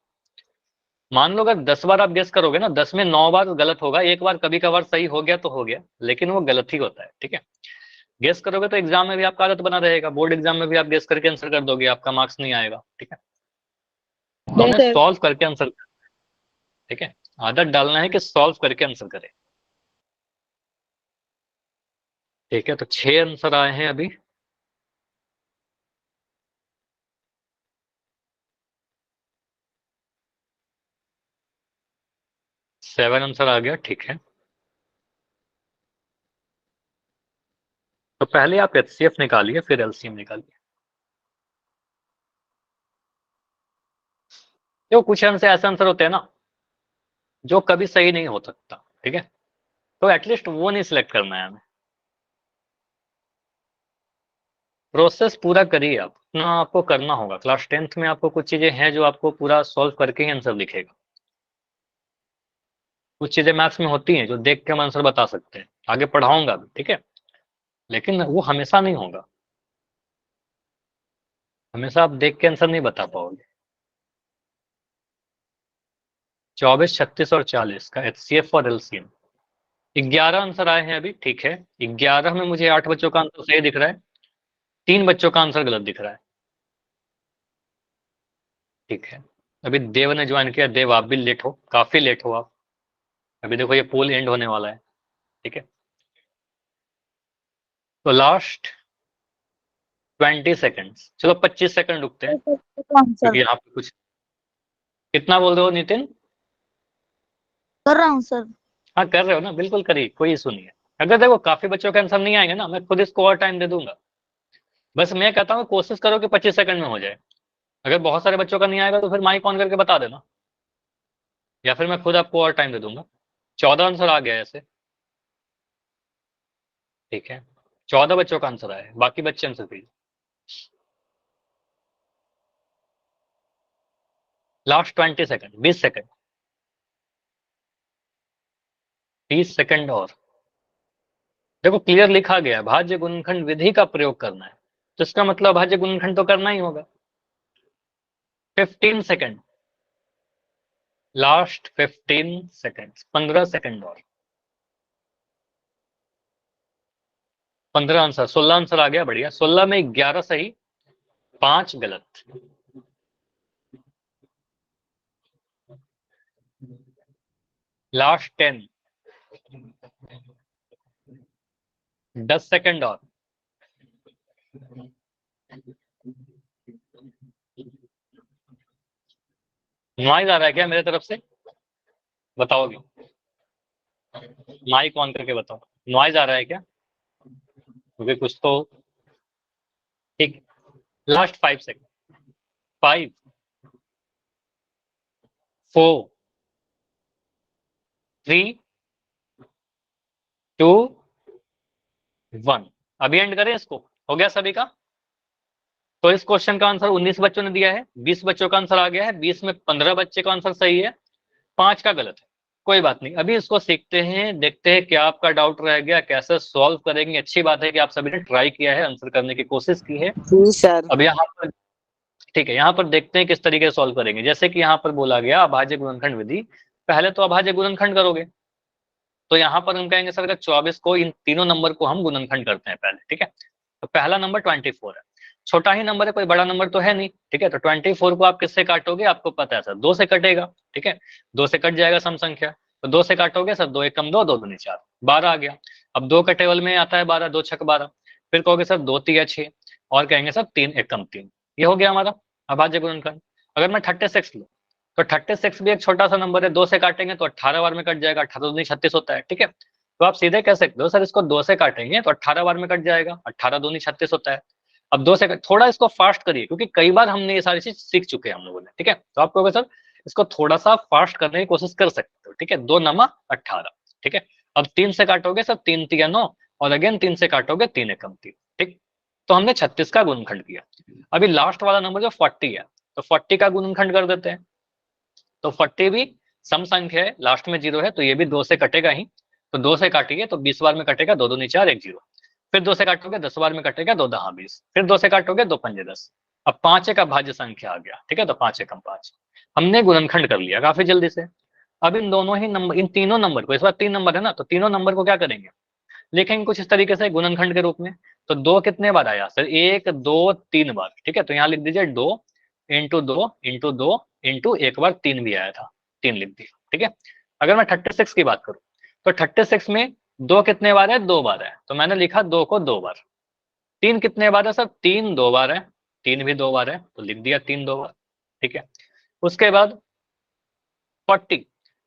A: मान लो अगर 10 बार आप गेस करोगे ना, 10 में 9 बार गलत होगा, एक बार कभी कभार सही हो गया तो हो गया, लेकिन वो गलत ही होता है। ठीक है, गेस करोगे तो एग्जाम में भी आपका आदत बना रहेगा, बोर्ड एग्जाम में भी आप गेस करके आंसर कर दोगे, आपका मार्क्स नहीं आएगा। ठीक है, तो हमें सॉल्व करके आंसर। ठीक है, आदत डालना है कि सॉल्व करके आंसर करें। ठीक है, तो 6 आंसर आए हैं अभी। सेवन आंसर आ गया। ठीक है, तो पहले आप HCF निकालिए, फिर LCM निकालिए। देखो कुछ आंसर ऐसे आंसर होते हैं ना जो कभी सही नहीं हो सकता। ठीक है, तो एटलीस्ट वो नहीं सिलेक्ट करना है हमें। प्रोसेस पूरा करिए आप, ना आपको करना होगा। क्लास 10th में आपको कुछ चीजें हैं जो आपको पूरा सॉल्व करके ही आंसर दिखेगा। कुछ चीजें मैथ्स में होती हैं जो देख के हम आंसर बता सकते हैं, आगे पढ़ाऊंगा भी। ठीक है, लेकिन वो हमेशा नहीं होगा, हमेशा आप देख के आंसर नहीं बता पाओगे। 24, 36 और 40 का HCF और LCM। 11 आंसर आए हैं अभी। ठीक है, 11 में मुझे 8 बच्चों का आंसर सही दिख रहा है, 3 बच्चों का आंसर गलत दिख रहा है। ठीक है, अभी देव ने ज्वाइन किया। देव आप भी लेट हो, काफी लेट हो आप। अभी देखो ये पोल एंड होने वाला है। ठीक है, तो लास्ट 20 सेकेंड्स, चलो 25 सेकंड रुकते हैं,
B: आंसर
A: क्योंकि यहाँ पे कुछ। कितना बोल रहे हो नितिन?
B: कर रहा हूँ सर।
A: हाँ कर रहे हो ना, बिल्कुल करिए, कोई इशू नहीं है। अगर देखो काफी बच्चों के आंसर नहीं आएंगे ना, मैं खुद इसको और टाइम दे दूंगा। बस मैं कहता हूँ कोशिश करो कि 25 सेकंड में हो जाए। अगर बहुत सारे बच्चों का नहीं आएगा तो फिर माइक ऑन करके बता देना, या फिर मैं खुद आपको और टाइम दे दूंगा। 14 आंसर आ गया ऐसे। ठीक है, 14 बच्चों का आंसर आया है, बाकी बच्चे आंसर कीजिए। लास्ट 20 सेकंड, 20 सेकंड, 30 सेकंड और। देखो क्लियर लिखा गया है, भाज्य गुणनखंड विधि का प्रयोग करना है, तो इसका मतलब भाज्य गुणनखंड तो करना ही होगा। 15 सेकंड, लास्ट 15 सेकंड, 15 सेकंड और। 15 आंसर, 16 आंसर आ गया, बढ़िया। 16 में 11 सही, 5 गलत। लास्ट 10, 10 सेकंड और। नॉइज आ रहा है क्या मेरे तरफ से? बताओगे? माइक ऑन करके बताओ, नॉइज आ रहा है क्या? क्योंकि कुछ तो। ठीक, लास्ट 5 सेकंड, 5, 4, 3, 2, 1। अभी एंड करें इसको? हो गया सभी का? तो इस क्वेश्चन का आंसर 19 बच्चों ने दिया है, 20 बच्चों का आंसर आ गया है, 20 में 15 बच्चे का आंसर सही है, 5 का गलत है। कोई बात नहीं, अभी इसको सीखते हैं, देखते हैं क्या आपका डाउट रह गया, कैसे सॉल्व करेंगे। अच्छी बात है कि आप सभी ने ट्राई किया है, आंसर करने की कोशिश की है।
D: जी सर।
A: अब यहाँ पर, ठीक है, यहाँ पर देखते हैं किस तरीके से सॉल्व करेंगे। जैसे कि यहाँ पर बोला गया अभाज्य गुणनखंड विधि, पहले तो अभाज्य गुणनखंड करोगे, तो यहाँ पर हम कहेंगे सर 24 को, इन तीनों नंबर को हम गुणनखंड करते हैं पहले। ठीक है, तो पहला नंबर 24 है, छोटा ही नंबर है, कोई बड़ा नंबर तो है नहीं। ठीक है, तो 24 को आप किससे काटोगे? आपको पता है सर 2 से कटेगा। ठीक है, 2 से कट जाएगा सम संख्या, तो 2 से काटोगे सर, 2 एकम 2, 2 दूनी 4, 12 आ गया। अब 2 का टेबल में आता है 12, 2 छक 12। फिर कहोगे सर 2 तिया 6, और कहेंगे सर 3 एकम 3। ये हो गया हमारा अभाज्य गुणनखंड। अगर मैं 36 लूँ, तो 36 भी एक छोटा सा नंबर है, 2 से काटेंगे तो 18 बार में कट जाएगा, 18 दूनी 36 होता है। ठीक है, तो आप सीधे कह सकते हो सर इसको 2 से काटेंगे तो 18 बार में कट जाएगा, 18 दूनी 36 होता है। अब 2 से थोड़ा इसको फास्ट करिए, क्योंकि कई बार हमने ये सारी चीज सीख चुके हैं हम लोगों ने, ठीक है। तो आप कहोगे सर इसको थोड़ा सा फास्ट करने की कोशिश कर सकते हो, ठीक है। 2 नमा 18, ठीक है। अब 3 से काटोगे सर 3 तिया 9, और अगेन 3 से काटोगे 3 एकम 3, ठीक। तो हमने 36 का गुणनखंड किया। अभी लास्ट वाला नंबर जो 40 है, तो 40 का गुणनखंड कर देते हैं। तो 40 भी सम संख्या है, लास्ट में 0 है, तो ये भी 2 से कटेगा ही। तो 2 से काटिए तो 20 बार में कटेगा, 2 दूनी 4 1 0। फिर 2 से काटोगे 10 बार में कटेगा, 2 दहा 20। फिर 2 से काटोगे 2 पंजे 10। अब 5 एक अभाज्य संख्या आ गया, ठीक है। तो 5 एकम 5 हमने गुणनखंड कर लिया काफी जल्दी से। अब इन दोनों ही नंबर, इन तीनों नंबर को, इस बार 3 नंबर है ना, तो तीनों नंबर को क्या करेंगे, लिखेंगे कुछ इस तरीके से गुणनखंड के रूप में। तो 2 कितने बार आया सर, 1 2 3 बार, ठीक है। तो यहाँ लिख दीजिए 2 इंटू 2 इंटू 2 इंटू एक बार 3 भी आया था, 3 लिख दिया, ठीक है। अगर मैं 36 की बात करूं, तो 36 में 2 कितने बार है, 2 बार है, तो मैंने लिखा 2 को 2 बार। 3 कितने बार है सर, 3 2 बार है, 3 भी 2 बार है, तो लिख दिया 3 2 बार, ठीक है। उसके बाद 40,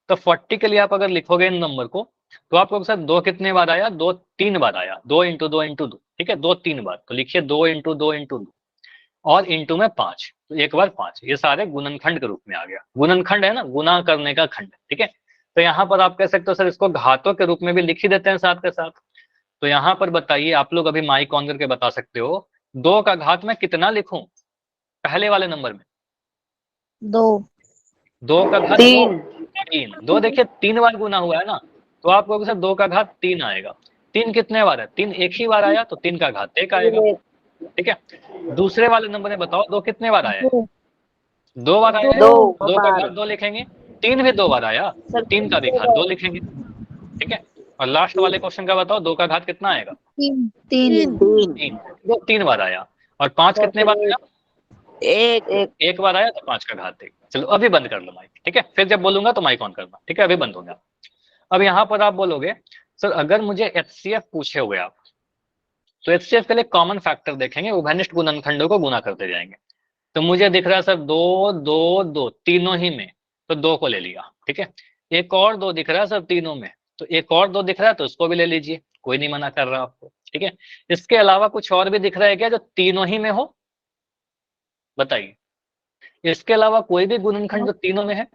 A: तो 40 के लिए आप अगर लिखोगे इन नंबर को, तो आपको सर 2 कितने बार आया, 2 3 बार आया, 2 इंटू 2 इंटू 2, ठीक है। 2 3 बार, तो लिखिए 2 इंटू 2 इंटू 2, और इंटू में 5, तो एक बार 5। ये सारे गुणनखंड के रूप में आ गया। गुणनखंड है ना, गुना करने का खंड, ठीक है। तो यहाँ पर आप कह सकते हो सर इसको घातों के रूप में भी लिख ही देते हैं साथ के साथ। तो यहाँ पर बताइए, आप लोग अभी माइक ऑन करके बता सकते हो, 2 का घात मैं कितना लिखूं पहले वाले नंबर में,
B: 2
A: 2 का घात
D: 3
A: 3। 2 देखिए 3 बार गुना हुआ है ना, तो आप कहोगे सर 2 का घात 3 आएगा। 3 कितने बार है, 3 एक ही बार आया, तो 3 का घात 1 आएगा, ठीक है। दूसरे वाले नंबर में बताओ 2 कितने बार आया है, 2 बार आया है, 2 का घात 2 लिखेंगे। 3 भी 2 बार आया, तो 3 का भी घात 2 लिखेंगे, ठीक है। और लास्ट वाले क्वेश्चन का बताओ 2 का घात कितना आएगा,
B: 3
A: 3। 2 3 बार आया, और 5 कितने बार आया,
D: एक
A: एक बार आया, तो 5 का घात 1। चलो अभी बंद कर लो माइक, ठीक है। फिर जब बोलूंगा तो माइक ऑन करना, ठीक है। अभी बंद हो गया। अब यहाँ पर आप बोलोगे सर अगर मुझे HCF पूछे हुए आप, तो HCF के लिए कॉमन फैक्टर देखेंगे, उभयनिष्ठ गुणनखंडों को गुना करते जाएंगे। तो मुझे दिख रहा है सर 2 2 2 तीनों ही में, तो 2 को ले लिया, ठीक है। एक और 2 दिख रहा है सर तीनों में, तो एक और 2 दिख रहा है, तो उसको भी ले लीजिए, कोई नहीं मना कर रहा आपको, ठीक है। इसके अलावा कुछ और भी दिख रहा है क्या जो तीनों ही में हो, बताइए। इसके अलावा कोई भी गुणनखंड जो तीनों में है,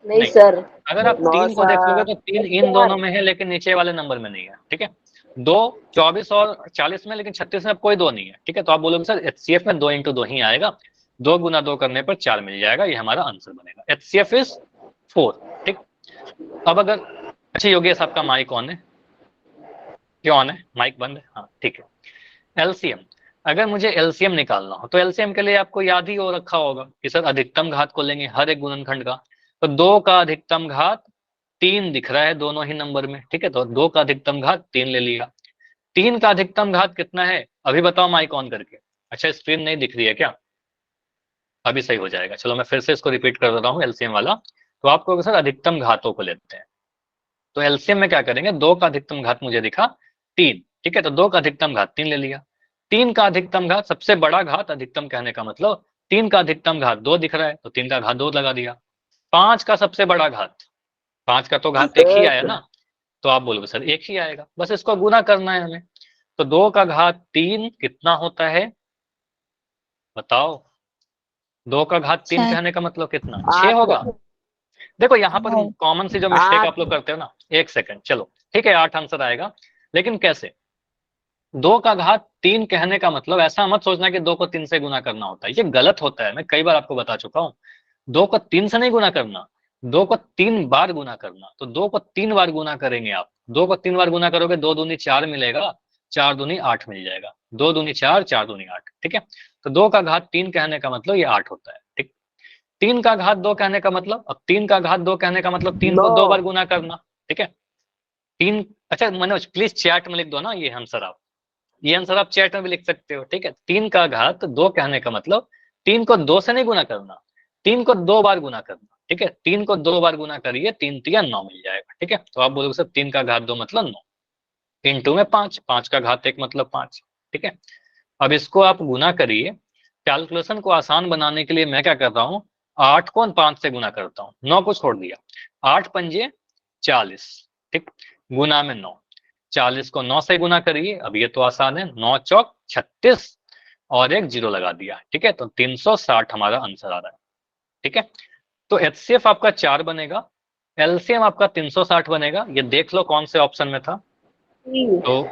D: नहीं सर।
A: अगर आप 3 को देखोगे तो 3 इन दोनों में है, लेकिन नीचे वाले नंबर में नहीं है, ठीक है। 2 24 और 40 में, लेकिन 36 में अब कोई 2 नहीं है, ठीक है। तो आप बोलोगे सर HCF में 2 इंटू 2 ही आएगा, 2 गुना 2 करने पर 4 मिल जाएगा, ये हमारा आंसर बनेगा। HCF इज 4, ठीक। अब अगर, अच्छा योगेश आपका माइक ऑन है, क्यों ऑन है, माइक बंद है, हाँ ठीक है। LCM, अगर मुझे LCM निकालना हो, तो LCM के लिए आपको याद ही हो रखा होगा कि सर अधिकतम घात को लेंगे हर एक गुणनखंड का। तो 2 का अधिकतम घात 3 दिख रहा है दोनों ही नंबर में, ठीक है। तो 2 का अधिकतम घात 3 ले लिया। 3 का अधिकतम घात कितना है, अभी बताओ माइक ऑन करके। अच्छा स्क्रीन नहीं दिख रही है क्या, अभी सही हो जाएगा। चलो मैं फिर से इसको रिपीट कर देता हूँ LCM वाला। तो आपको सर अधिकतम घातों को लेते हैं, तो LCM में क्या करेंगे, 2 का अधिकतम घात मुझे दिखा 3, ठीक है। तो 2 का अधिकतम घात 3 ले लिया। 3 का अधिकतम घात, सबसे बड़ा घात अधिकतम कहने का मतलब, 3 का अधिकतम घात 2 दिख रहा है, तो 3 का घात 2 लगा दिया। 5 का सबसे बड़ा घात, 5 का तो घात 1 ही आया ना, तो आप बोलोगे सर 1 ही आएगा, बस इसको गुना करना है हमें। तो 2 का घात 3 कितना होता है, बताओ। 2 का घात 3 कहने का मतलब कितना, 6 होगा। देखो यहाँ पर कॉमन सी जो मिस्टेक आप लोग करते हो ना, 1 सेकंड, चलो ठीक है 8 आंसर आएगा, लेकिन कैसे। 2 का घात 3 कहने का मतलब, ऐसा मत सोचना कि 2 को 3 से गुना करना होता है, ये गलत होता है, मैं कई बार आपको बता चुका हूँ। 2 को 3 से नहीं गुना करना, 2 को 3 बार गुना करना। तो 2 को 3 बार गुना करेंगे आप, 2 को 3 बार गुना करोगे, 2 दूनी 4 मिलेगा, 4 दूनी 8 मिल जाएगा, 2 दूनी 4, 4 दूनी 8, ठीक है। तो 2 का घात 3 कहने का मतलब ये 8 होता है, ठीक। 3 का घात 2 कहने का मतलब, अब 3 का घात 2 कहने का मतलब 3 को 2 बार गुना करना, ठीक है। 3, अच्छा मनोज प्लीज चैट में लिख दो ना ये आंसर, आप ये आंसर आप चैट में भी लिख सकते हो, ठीक है। 3 का घात 2 कहने का मतलब 3 को 2 से नहीं गुना करना, 3 को 2 बार गुना करना, ठीक है। 3 को 2 बार गुना करिए, 3 तिया 9 मिल जाएगा, ठीक है। तो आप बोलोगे सर 3 का घात 2 मतलब 9, इंटू में 5, 5 का घात 1 मतलब 5, ठीक है। अब इसको आप गुना करिए, कैलकुलेशन को आसान बनाने के लिए मैं क्या कर रहा हूँ, 8 को 5 से गुना करता हूँ, 9 को छोड़ दिया, 8 पंजे 40, ठीक, गुना में 9, 40 को 9 से गुना करिए, अब ये तो आसान है, 9 चौक 36, और एक जीरो लगा दिया, ठीक है, तो 360 हमारा आंसर आ रहा है, ठीक है। तो एचसीएफ आपका 4 बनेगा, एलसीएम आपका 360 बनेगा, ये देख लो कौन से ऑप्शन में था, तो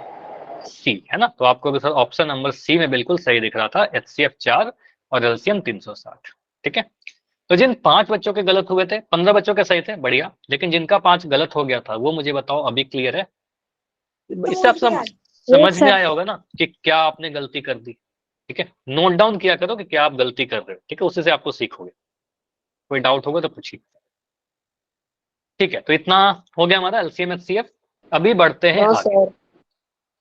A: सी है ना, तो आपको सर ऑप्शन नंबर सी में बिल्कुल सही दिख रहा था, एचसीएफ 4 और एलसीएम 360, ठीक है। तो जिन 5 बच्चों के गलत हुए थे, 15 बच्चों के सही थे, बढ़िया, लेकिन जिनका 5 गलत हो गया था वो मुझे बताओ, अभी क्लियर है? इससे आप सब समझ में आया होगा ना कि क्या आपने गलती कर दी, ठीक है। नोट डाउन किया करो कि क्या आप गलती कर रहे हो, ठीक है, उसी से आपको सीखोगे। कोई डाउट होगा तो पूछिए, ठीक है। तो इतना हो गया हमारा एलसीएम एचसीएफ। अभी बढ़ते हैं
D: हाँ
A: आगे।
D: सर।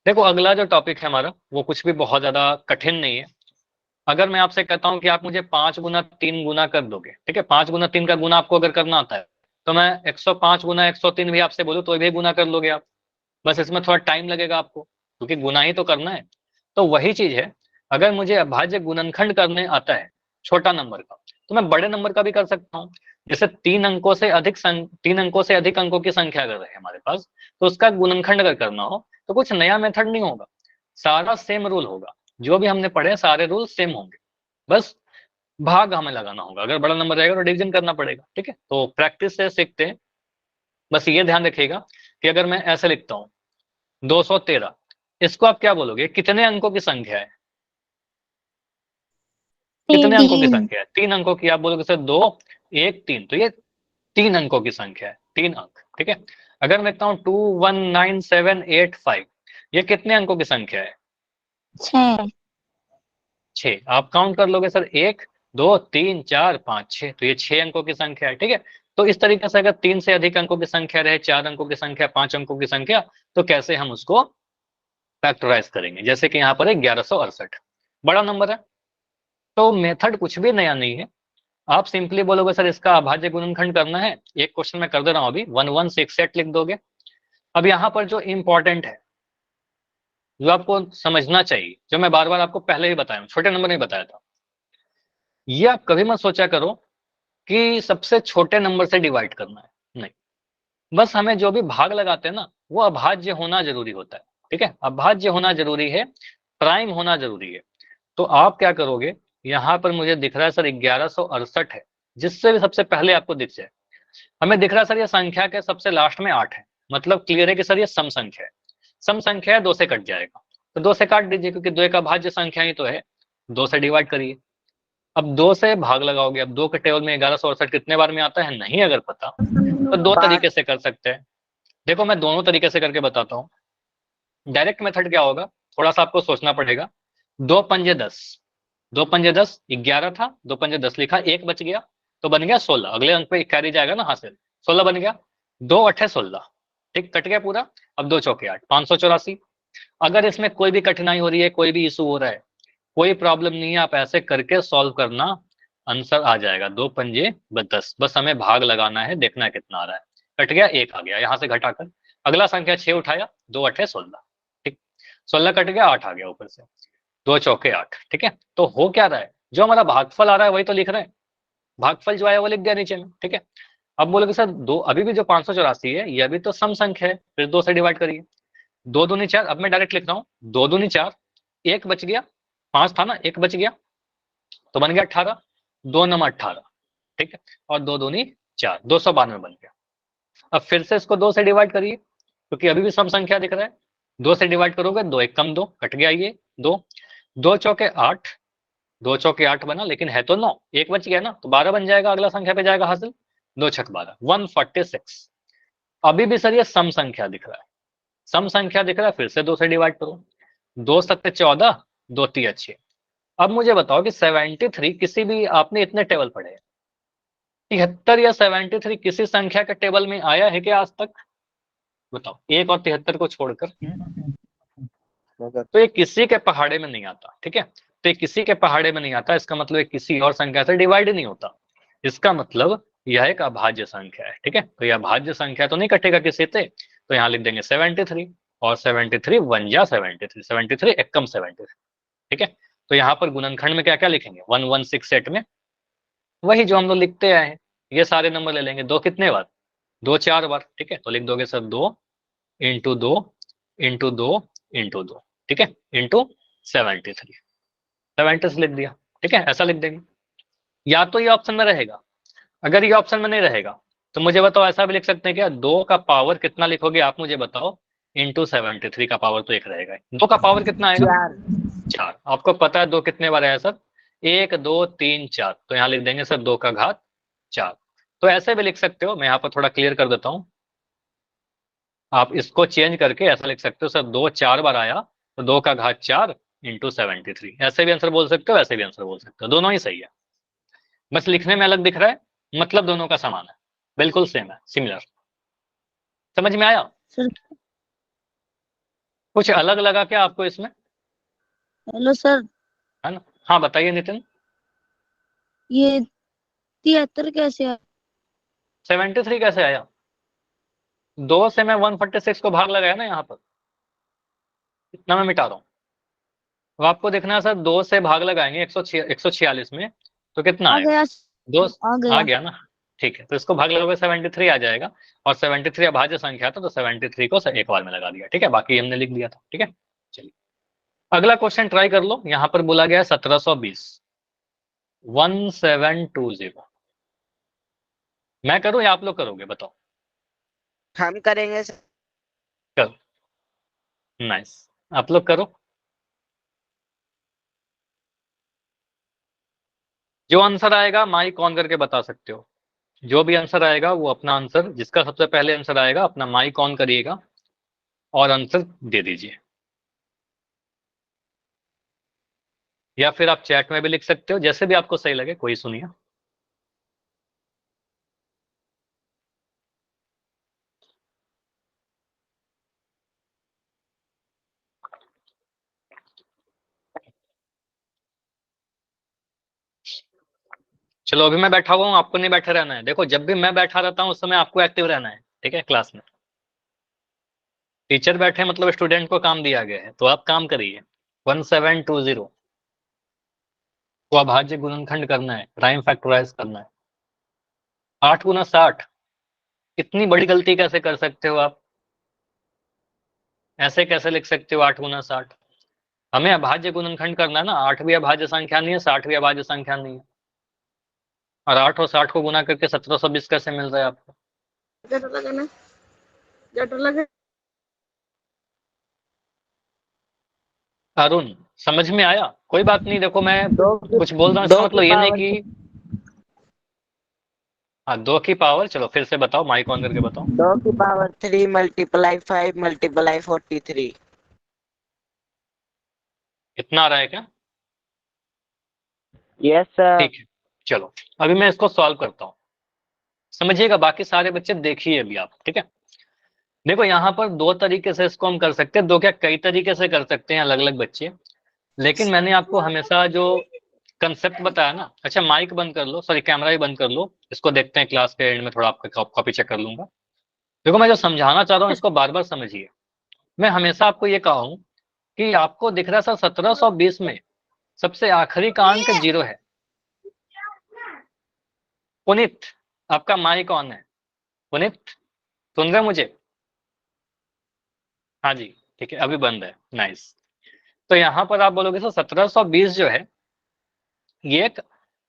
A: देखो अगला जो टॉपिक है हमारा वो कुछ भी बहुत ज्यादा कठिन नहीं है। अगर मैं आपसे कहता हूं कि आप मुझे 5 गुना 3 गुना कर दोगे, ठीक है, 5 गुना 3 का गुना आपको अगर करना आता है, तो मैं 105 गुना 103 भी आपसे बोलूं तो भी गुना कर लोगे आप, बस इसमें थोड़ा टाइम लगेगा आपको, क्योंकि गुना ही तो करना है। तो वही चीज है, अगर मुझे अभाज्य गुणनखंड करने आता है छोटा नंबर का, तो मैं बड़े नंबर का भी कर सकता हूँ। जैसे 3 अंकों से अधिक अंकों की संख्या अगर है हमारे पास, तो उसका गुणनखंड अगर करना हो तो कुछ नया मेथड नहीं होगा, सारा सेम रूल होगा, जो भी हमने पढ़े सारे रूल सेम होंगे, बस भाग हमें लगाना होगा। अगर बड़ा नंबर रहेगा तो डिवीजन करना पड़ेगा, ठीक है। तो प्रैक्टिस से सीखते हैं। बस ये ध्यान रखिएगा कि अगर मैं ऐसे लिखता हूँ 213, इसको आप क्या बोलोगे, कितने अंकों की संख्या है? कितने अंकों की संख्या है? 3 अंकों की। आप बोलोगे सर 2 1 3, तो ये 3 अंकों की संख्या है, 3 अंक, ठीक है। अगर मैं लिखता हूँ 219785, ये कितने अंकों की संख्या है?
B: 6।
A: 6। आप काउंट कर लोगे सर, 1 2 3 4 5 6, तो ये 6 अंकों की संख्या है, ठीक है। तो इस तरीके से अगर 3 से अधिक अंकों की संख्या रहे, 4 अंकों की संख्या, 5 अंकों की संख्या, तो कैसे हम उसको फैक्टराइज करेंगे? जैसे कि यहाँ पर है 1168, बड़ा नंबर है, तो मेथड कुछ भी नया नहीं है। आप सिंपली बोलोगे सर इसका अभाज्य गुणनखंड करना है, एक क्वेश्चन में कर दे रहा हूं अभी, 1168 लिख दोगे। अब यहाँ पर जो इंपॉर्टेंट है, जो आपको समझना चाहिए, जो मैं बार बार आपको पहले ही बताया, छोटे नंबर में बताया था, ये आप कभी मत सोचा करो कि सबसे छोटे नंबर से डिवाइड करना है, नहीं, बस हमें जो भी भाग लगाते हैं ना, वो अभाज्य होना जरूरी होता है, ठीक है, अभाज्य होना जरूरी है, प्राइम होना जरूरी है। तो आप क्या करोगे, यहाँ पर मुझे दिख रहा है सर 1168 है, जिससे भी सबसे पहले आपको दिख जाए, हमें दिख रहा है सर ये संख्या के सबसे लास्ट में 8 है, मतलब क्लियर है कि सर ये सम संख्या है, सम संख्या है, 2 से कट जाएगा, तो 2 से काट दीजिए, क्योंकि 2 एक अभाज्य संख्या ही तो है, 2 से डिवाइड करिए। अब 2 से भाग लगाओगे, अब 2 के टेबल में 1168 कितने बार में आता है नहीं अगर पता, तो 2 तरीके से कर सकते हैं। देखो मैं दोनों तरीके से करके बताता हूँ। डायरेक्ट मेथड क्या होगा, थोड़ा सा आपको सोचना पड़ेगा। 2 पंजे 10, 2 पंजे 10, 11 था, 2 पंजे 10 लिखा, एक बच गया, तो बन गया 16, अगले अंक पे कैरी जाएगा ना हासिल, 16 बन गया, 2 अठे 16, ठीक, कट गया पूरा। अब 2 चौके 8, 584। अगर इसमें कोई भी कठिनाई हो रही है, कोई भी इशू हो रहा है, कोई प्रॉब्लम नहीं है, आप ऐसे करके सॉल्व करना, आंसर आ जाएगा, 2 पंजे 10, बस हमें भाग लगाना है, देखना है कितना आ रहा है। कट गया, एक आ गया, यहां से घटाकर अगला संख्या 6 उठाया, 2 अठे 16, ठीक, 16 कट गया, 8 आ गया ऊपर से, 2 चौके 8, ठीक है। तो हो क्या रहा है, जो हमारा भागफल आ रहा है वही तो लिख रहे हैं, भागफल जो आया वो लिख दिया नीचे में, ठीक है। अब बोलोगे सर दो, अभी भी जो 584 है ये अभी तो सम संख्या है, फिर 2 से डिवाइड करिए, 2 दूनी 4, अब मैं डायरेक्ट लिख रहा हूँ, 2 दूनी 4, एक बच गया, 5 था ना, एक बच गया, तो बन गया 18, 2 नम 18, ठीक है, और 2 दूनी 4, 292 बन गया। अब फिर से इसको 2 से डिवाइड करिए, क्योंकि अभी भी सम संख्या दिख रहा है, 2 से डिवाइड करोगे, 2 एक कम 2, कट गया ये 2, 2 चौके 8, 2 चौके 8 बना, लेकिन है तो 9, एक बच गया ना, तो 12 बन जाएगा, अगला संख्या पे जाएगा हासिल, 2 छक 12, 146। अभी भी सर ये सम संख्या दिख रहा है, सम संख्या दिख रहा है, फिर से 2 से डिवाइड करो, 2 सत्ते 14, 2 तिया 6। अब मुझे बताओ कि 73 किसी भी, आपने इतने टेबल पढ़े हैं, 73 या 73 किसी संख्या के टेबल में आया है क्या आज तक? बताओ, 1 और 73 को छोड़कर, तो ये किसी के पहाड़े में नहीं आता, ठीक है। तो ये किसी के पहाड़े में नहीं आता, इसका मतलब ये किसी और संख्या से डिवाइड नहीं होता, इसका मतलब यह एक अभाज्य संख्या है, ठीक है। तो यह अभाज्य संख्या तो नहीं कटेगा किसी से, तो यहाँ लिख देंगे 73, और 73 वन जा 73, 73 एकम 73, ठीक है। तो यहाँ पर गुणनखंड में क्या क्या लिखेंगे, 1168 में वही जो हम लोग लिखते आए हैं, ये सारे नंबर ले लेंगे, 2 कितने बार, 2 4 बार, ठीक है। तो लिख दोगे सर 2 इंटू 2 इंटू 2 इंटू 2, ठीक है, इंटू 73। 76 लिख दिया, ठीक है, ऐसा लिख देंगे। या तो ये ऑप्शन में रहेगा, अगर ये ऑप्शन में नहीं रहेगा तो मुझे बताओ ऐसा भी लिख सकते हैं क्या, 2 का पावर कितना लिखोगे आप मुझे बताओ, इंटू 73 का पावर तो 1 रहेगा। 2 का पावर कितना आएगा, 4। आपको पता है 2 कितने बार आया सर, 1 2 3 4, तो यहाँ लिख देंगे सर 2 का घात 4। तो ऐसे भी लिख सकते हो, मैं यहाँ पर थोड़ा क्लियर कर देता हूँ, आप इसको चेंज करके ऐसा लिख सकते हो सर 2 4 बार आया तो 2 का घात 4 इंटू 73, ऐसे भी आंसर बोल सकते हो, ऐसे भी आंसर बोल सकते हो, दोनों ही सही है, बस लिखने में अलग दिख रहा है, मतलब दोनों का समान है, बिल्कुल सेम है, सिमिलर। समझ में आया,
B: सर
A: कुछ अलग लगा क्या आपको इसमें,
B: हेलो सर,
A: है ना? हाँ बताइए नितिन।
B: ये 73 कैसे है?
A: 73 कैसे आया, 2 से मैं 146 को भाग लगाया ना यहाँ पर, इतना मैं मिटा रहा हूँ। अब आपको देखना है सर 2 से भाग लगाएंगे 146 में, तो कितना
B: आ
A: आएगा,
B: गया,
A: 2
B: आ
A: आ
B: गया।
A: गया ना, ठीक है, तो इसको भाग लगाओगे 73 आ जाएगा, और 73 अभाज्य संख्या था तो 73 को एक बार में लगा दिया, ठीक है, बाकी हमने लिख दिया था, ठीक है। चलिए अगला क्वेश्चन ट्राई कर लो, यहाँ पर बोला गया 1720, 1720, मैं करूँ या आप लोग करोगे बताओ,
D: हम करेंगे सर।
A: करो, नाइस, आप लोग करो। जो आंसर आएगा माइक ऑन करके बता सकते हो, जो भी आंसर आएगा वो अपना आंसर, जिसका सबसे पहले आंसर आएगा अपना माइक ऑन करिएगा और आंसर दे दीजिए, या फिर आप चैट में भी लिख सकते हो, जैसे भी आपको सही लगे, कोई सुनिए। चलो अभी मैं बैठा हुआ हूँ, आपको नहीं बैठे रहना है, देखो जब भी मैं बैठा रहता हूँ उस समय आपको एक्टिव रहना है, ठीक है, क्लास में टीचर बैठे मतलब स्टूडेंट को काम दिया गया है, तो आप काम करिए। 1720 को अभाज्य गुणनखंड करना है, प्राइम फैक्टराइज करना है, 8 गुना 60, इतनी बड़ी गलती कैसे कर सकते हो आप, ऐसे कैसे लिख सकते हो 8 गुना 60, हमें अभाज्य गुणनखंड करना है ना, 8 भी अभाज्य संख्या नहीं है, 60 भी अभाज्य संख्या नहीं है, और 8 और 60 को गुना करके 1720 कैसे मिल रहा है आपको,
B: जट लगा ना, जट लगा।
A: अरुण समझ में आया, कोई बात नहीं, देखो मैं
D: दो
A: कुछ बोल रहा हूँ इसका
D: दो
A: मतलब
D: की
A: ये नहीं
D: पावर
A: कि, हाँ 2 की पावर, चलो फिर से बताओ, माइक ऑन करके बताओ,
D: 3 मल्टीप्लाई 5 मल्टीप्लाई 43।
A: इतना आ रहा है क्या,
D: यस सर।
A: ठीक है। चलो अभी मैं इसको सॉल्व करता हूँ, समझिएगा, बाकी सारे बच्चे देखिए अभी आप, ठीक है। देखो यहाँ पर 2 तरीके से इसको हम कर सकते हैं, 2 क्या कई तरीके से कर सकते हैं अलग अलग बच्चे, लेकिन मैंने आपको हमेशा जो कंसेप्ट बताया ना, अच्छा माइक बंद कर लो, सॉरी कैमरा भी बंद कर लो, इसको देखते हैं क्लास के एंड में, थोड़ा आपका कॉपी चेक कर लूंगा। देखो मैं जो समझाना चाह रहा हूँ इसको बार बार समझिए, मैं हमेशा आपको ये कहा हूँ कि आपको दिख रहा है सर 1720 में सबसे आखिरी का अंक 0 है। पुनीत आपका माइक ऑन है, पुनीत सुन रहे मुझे, हाँ जी, ठीक है, अभी बंद है, नाइस। तो यहाँ पर आप बोलोगे सर 1720 जो है ये एक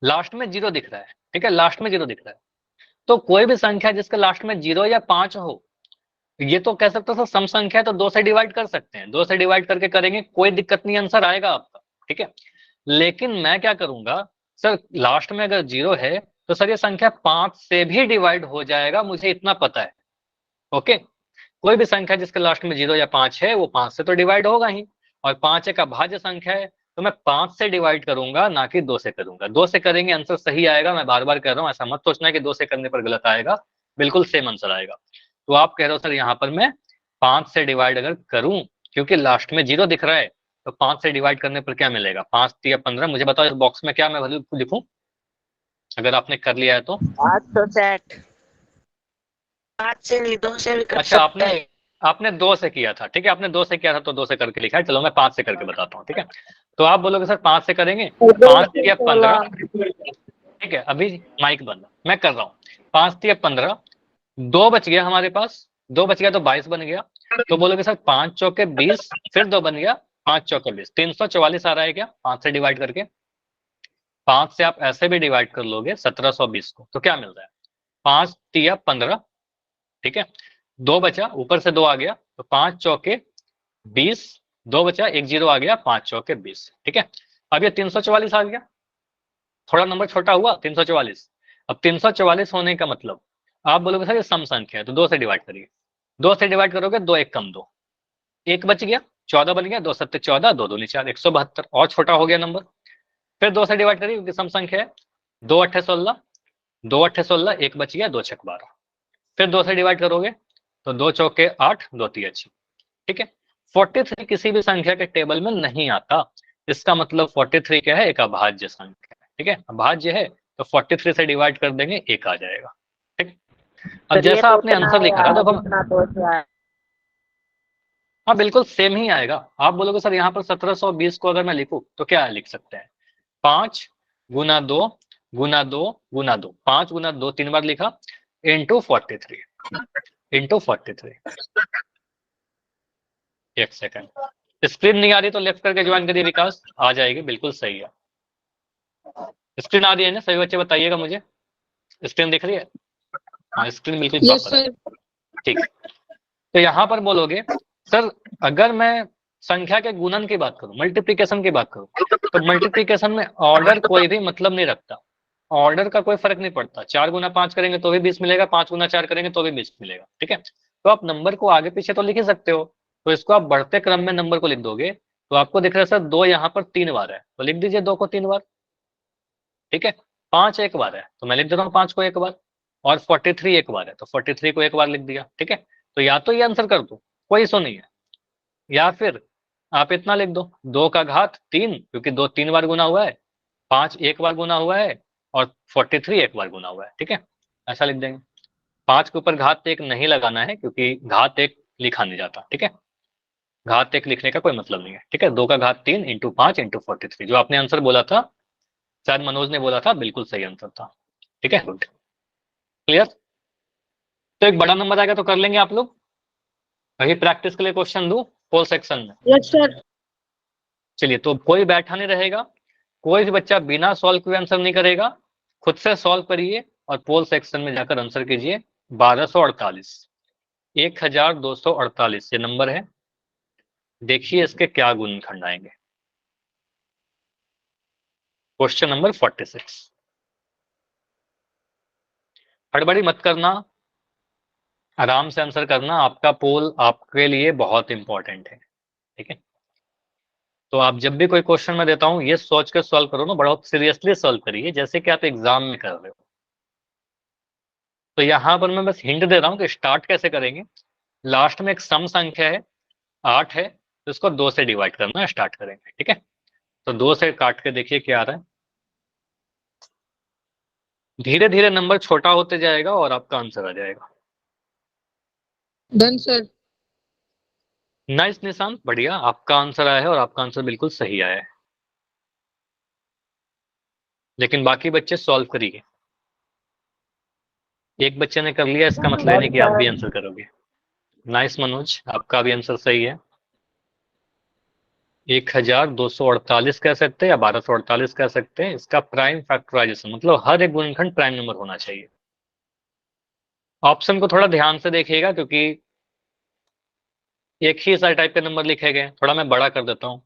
A: लास्ट में 0 दिख रहा है, ठीक है, लास्ट में 0 दिख रहा है, तो कोई भी संख्या जिसके लास्ट में 0 या 5 हो, ये तो कह सकते हो सर सम संख्या है, तो 2 से डिवाइड कर सकते हैं, 2 से डिवाइड करके करेंगे, कोई दिक्कत नहीं, आंसर आएगा आपका, ठीक है। लेकिन मैं क्या करूंगा सर, लास्ट में अगर 0 है तो सर ये संख्या 5 से भी डिवाइड हो जाएगा, मुझे इतना पता है, ओके। कोई भी संख्या जिसके लास्ट में 0 या 5 है वो 5 से तो डिवाइड होगा ही, और 5 एक अभाज्य संख्या है, तो मैं 5 से डिवाइड करूंगा ना कि 2 से करूंगा, 2 से करेंगे आंसर सही आएगा, मैं बार बार कह रहा हूँ, ऐसा मत सोचना कि 2 से करने पर गलत आएगा, बिल्कुल सेम आंसर आएगा। तो आप कह रहे हो सर यहाँ पर मैं 5 से डिवाइड अगर करूं, क्योंकि लास्ट में 0 दिख रहा है, तो 5 से डिवाइड करने पर क्या मिलेगा, 5 या 15, मुझे बताओ इस बॉक्स में क्या मैं वैल्यू लिखूं, अगर आपने कर लिया है तो।
D: 860। 5 से नहीं 2 से भी कर
A: अच्छा
D: सकते
A: आपने
D: हैं।
A: आपने 2 से किया था, ठीक है, आपने 2 से किया था तो 2 से करके लिखा है, चलो मैं 5 से करके बताता हूँ, ठीक है। तो आप बोलोगे सर 5 से करेंगे, 5 या 15, ठीक है, अभी माइक बंद, मैं कर रहा हूँ, 5 या 15, 2 बच गया हमारे पास, 2 बच गया तो 22 बन गया, तो बोलोगे सर 5 चौके 20, फिर 2 बन गया 5 चौके 20, 344 आ रहा है क्या 5 से डिवाइड करके? 5 से आप ऐसे भी डिवाइड कर लोगे 1720 को, तो क्या मिल रहा है? 5 तिया 15, ठीक है। 2 बचा, ऊपर से 2 आ गया, तो 5 चौके 20, 2 बचा, 1 0 आ गया, 5 चौके 20, ठीक है। अब ये 344 आ गया, थोड़ा नंबर छोटा हुआ 344। अब 344 होने का मतलब आप बोलोगे सर ये सम संख्या है, तो 2 से डिवाइड करिए। 2 से डिवाइड करोगे, 2 1 कम 2, 1 बच गया, 14 बन गया, 2 7 14, 2 दूनी 4, 172 और छोटा हो गया नंबर। फिर 2 से डिवाइड करिए क्योंकि सम संख्या है। 2 8 16, 2 8 16, 1 बच गया, 2 6 12। फिर 2 से डिवाइड करोगे तो 2 चौके 8, 2 तिया 6, ठीक है। 43 किसी भी संख्या के टेबल में नहीं आता, इसका मतलब 43 क्या है? एक अभाज्य संख्या है, ठीक है। अभाज्य है तो 43 से डिवाइड कर देंगे, 1 आ जाएगा, ठीक। अब
D: सर ये
A: जैसा
D: तो
A: आपने
D: उतना
A: आंसर लिखा था,
D: आया
A: तो हम
D: जितना तो आया।
A: हाँ बिल्कुल सेम ही आएगा। आप बोलोगे सर यहाँ पर 1720 को अगर मैं लिखूं तो क्या लिख सकते हैं? 5 गुना 2 गुना 2 गुना 2, 5 गुना 2 3 बार लिखा, इंटू 43, इंटू 43। एक सेकंड, स्क्रीन नहीं आ रही तो लेफ्ट करके ज्वाइन करिए विकास, आ जाएगी, बिल्कुल सही है। स्क्रीन आ रही है ना सभी बच्चे? बताइएगा मुझे, स्क्रीन दिख रही है? हाँ स्क्रीन बिल्कुल
C: यस
A: प्रॉपर है,
C: सर।
A: ठीक है। तो यहाँ पर बोलोगे सर अगर मैं संख्या के गुणन की बात करूं, मल्टीप्लिकेशन की बात करूं, तो मल्टीप्लिकेशन में ऑर्डर कोई भी मतलब नहीं रखता, ऑर्डर का कोई फर्क नहीं पड़ता। 4 गुना 5 करेंगे तो भी 20 मिलेगा, 5 गुना 4 करेंगे तो भी 20 मिलेगा, ठीक है। तो आप नंबर को आगे पीछे तो लिख ही सकते हो, तो इसको आप बढ़ते क्रम में नंबर को लिख दोगे, तो आपको दिख रहा है सर 2 यहाँ पर 3 बार है, तो लिख दीजिए 2 को 3 बार, ठीक है। 5 एक बार है तो मैं लिख देता हूँ 5 को एक बार, और 43 एक बार है तो 43 को एक बार लिख दिया, ठीक है। तो या तो ये आंसर कर दो, कोई इशू नहीं है, या फिर आप इतना लिख दो 2 का घात 3, क्योंकि 2 3 बार गुना हुआ है, 5 एक बार गुना हुआ है, और 43 एक बार गुना हुआ है, ठीक है। ऐसा लिख देंगे। 5 के ऊपर घात 1 नहीं लगाना है क्योंकि घात 1 लिखा नहीं जाता, ठीक है। घात 1 लिखने का कोई मतलब नहीं है, ठीक है। 2 का घात 3 इंटू 5 इंटू 43, जो आपने आंसर बोला था, शायद मनोज ने बोला था, बिल्कुल सही आंसर था, ठीक है। Good, clear. तो एक बड़ा नंबर आएगा तो कर लेंगे आप लोग। अभी प्रैक्टिस के लिए क्वेश्चन दूं होल सेक्शन में?
C: Yes sir.
A: चलिए, तो कोई बैठा नहीं रहेगा, कोई भी बच्चा बिना सॉल्व किए आंसर नहीं करेगा, खुद से सॉल्व करिए और पोल सेक्शन में जाकर आंसर कीजिए। 1248, 1248 ये नंबर है, देखिए इसके क्या गुणनखंड आएंगे। क्वेश्चन नंबर 46, हड़बड़ी मत करना, आराम से आंसर करना, आपका पोल आपके लिए बहुत इंपॉर्टेंट है, ठीक है। तो आप जब भी कोई क्वेश्चन मैं देता हूं ये सोच कर सॉल्व करो ना, बहुत सीरियसली सॉल्व करिए जैसे कि आप एग्जाम में कर रहे हो। तो यहां पर मैं बस हिंट दे रहा हूं कि स्टार्ट कैसे करेंगे। लास्ट में एक सम संख्या है 8 है, तो इसको 2 से डिवाइड करना स्टार्ट करेंगे, ठीक है। तो 2 से काट के देखिए क्या आ रहा है, धीरे धीरे नंबर छोटा होते जाएगा और आपका आंसर आ जाएगा।
C: Done sir.
A: नाइस निशान, बढ़िया, आपका आंसर आया है और आपका आंसर बिल्कुल सही आया है। लेकिन बाकी बच्चे सॉल्व करिए, एक बच्चे ने कर लिया इसका मतलब नहीं कि आप भी आंसर करोगे। नाइस मनोज, आपका भी आंसर सही है। 1248 कह सकते हैं या 1248 कह सकते हैं, इसका प्राइम फैक्टराइजेशन मतलब हर एक गुणनखंड प्राइम नंबर होना चाहिए। ऑप्शन को थोड़ा ध्यान से देखिएगा क्योंकि एक ही सारे टाइप के नंबर लिखे गए। थोड़ा मैं बड़ा कर देता हूँ,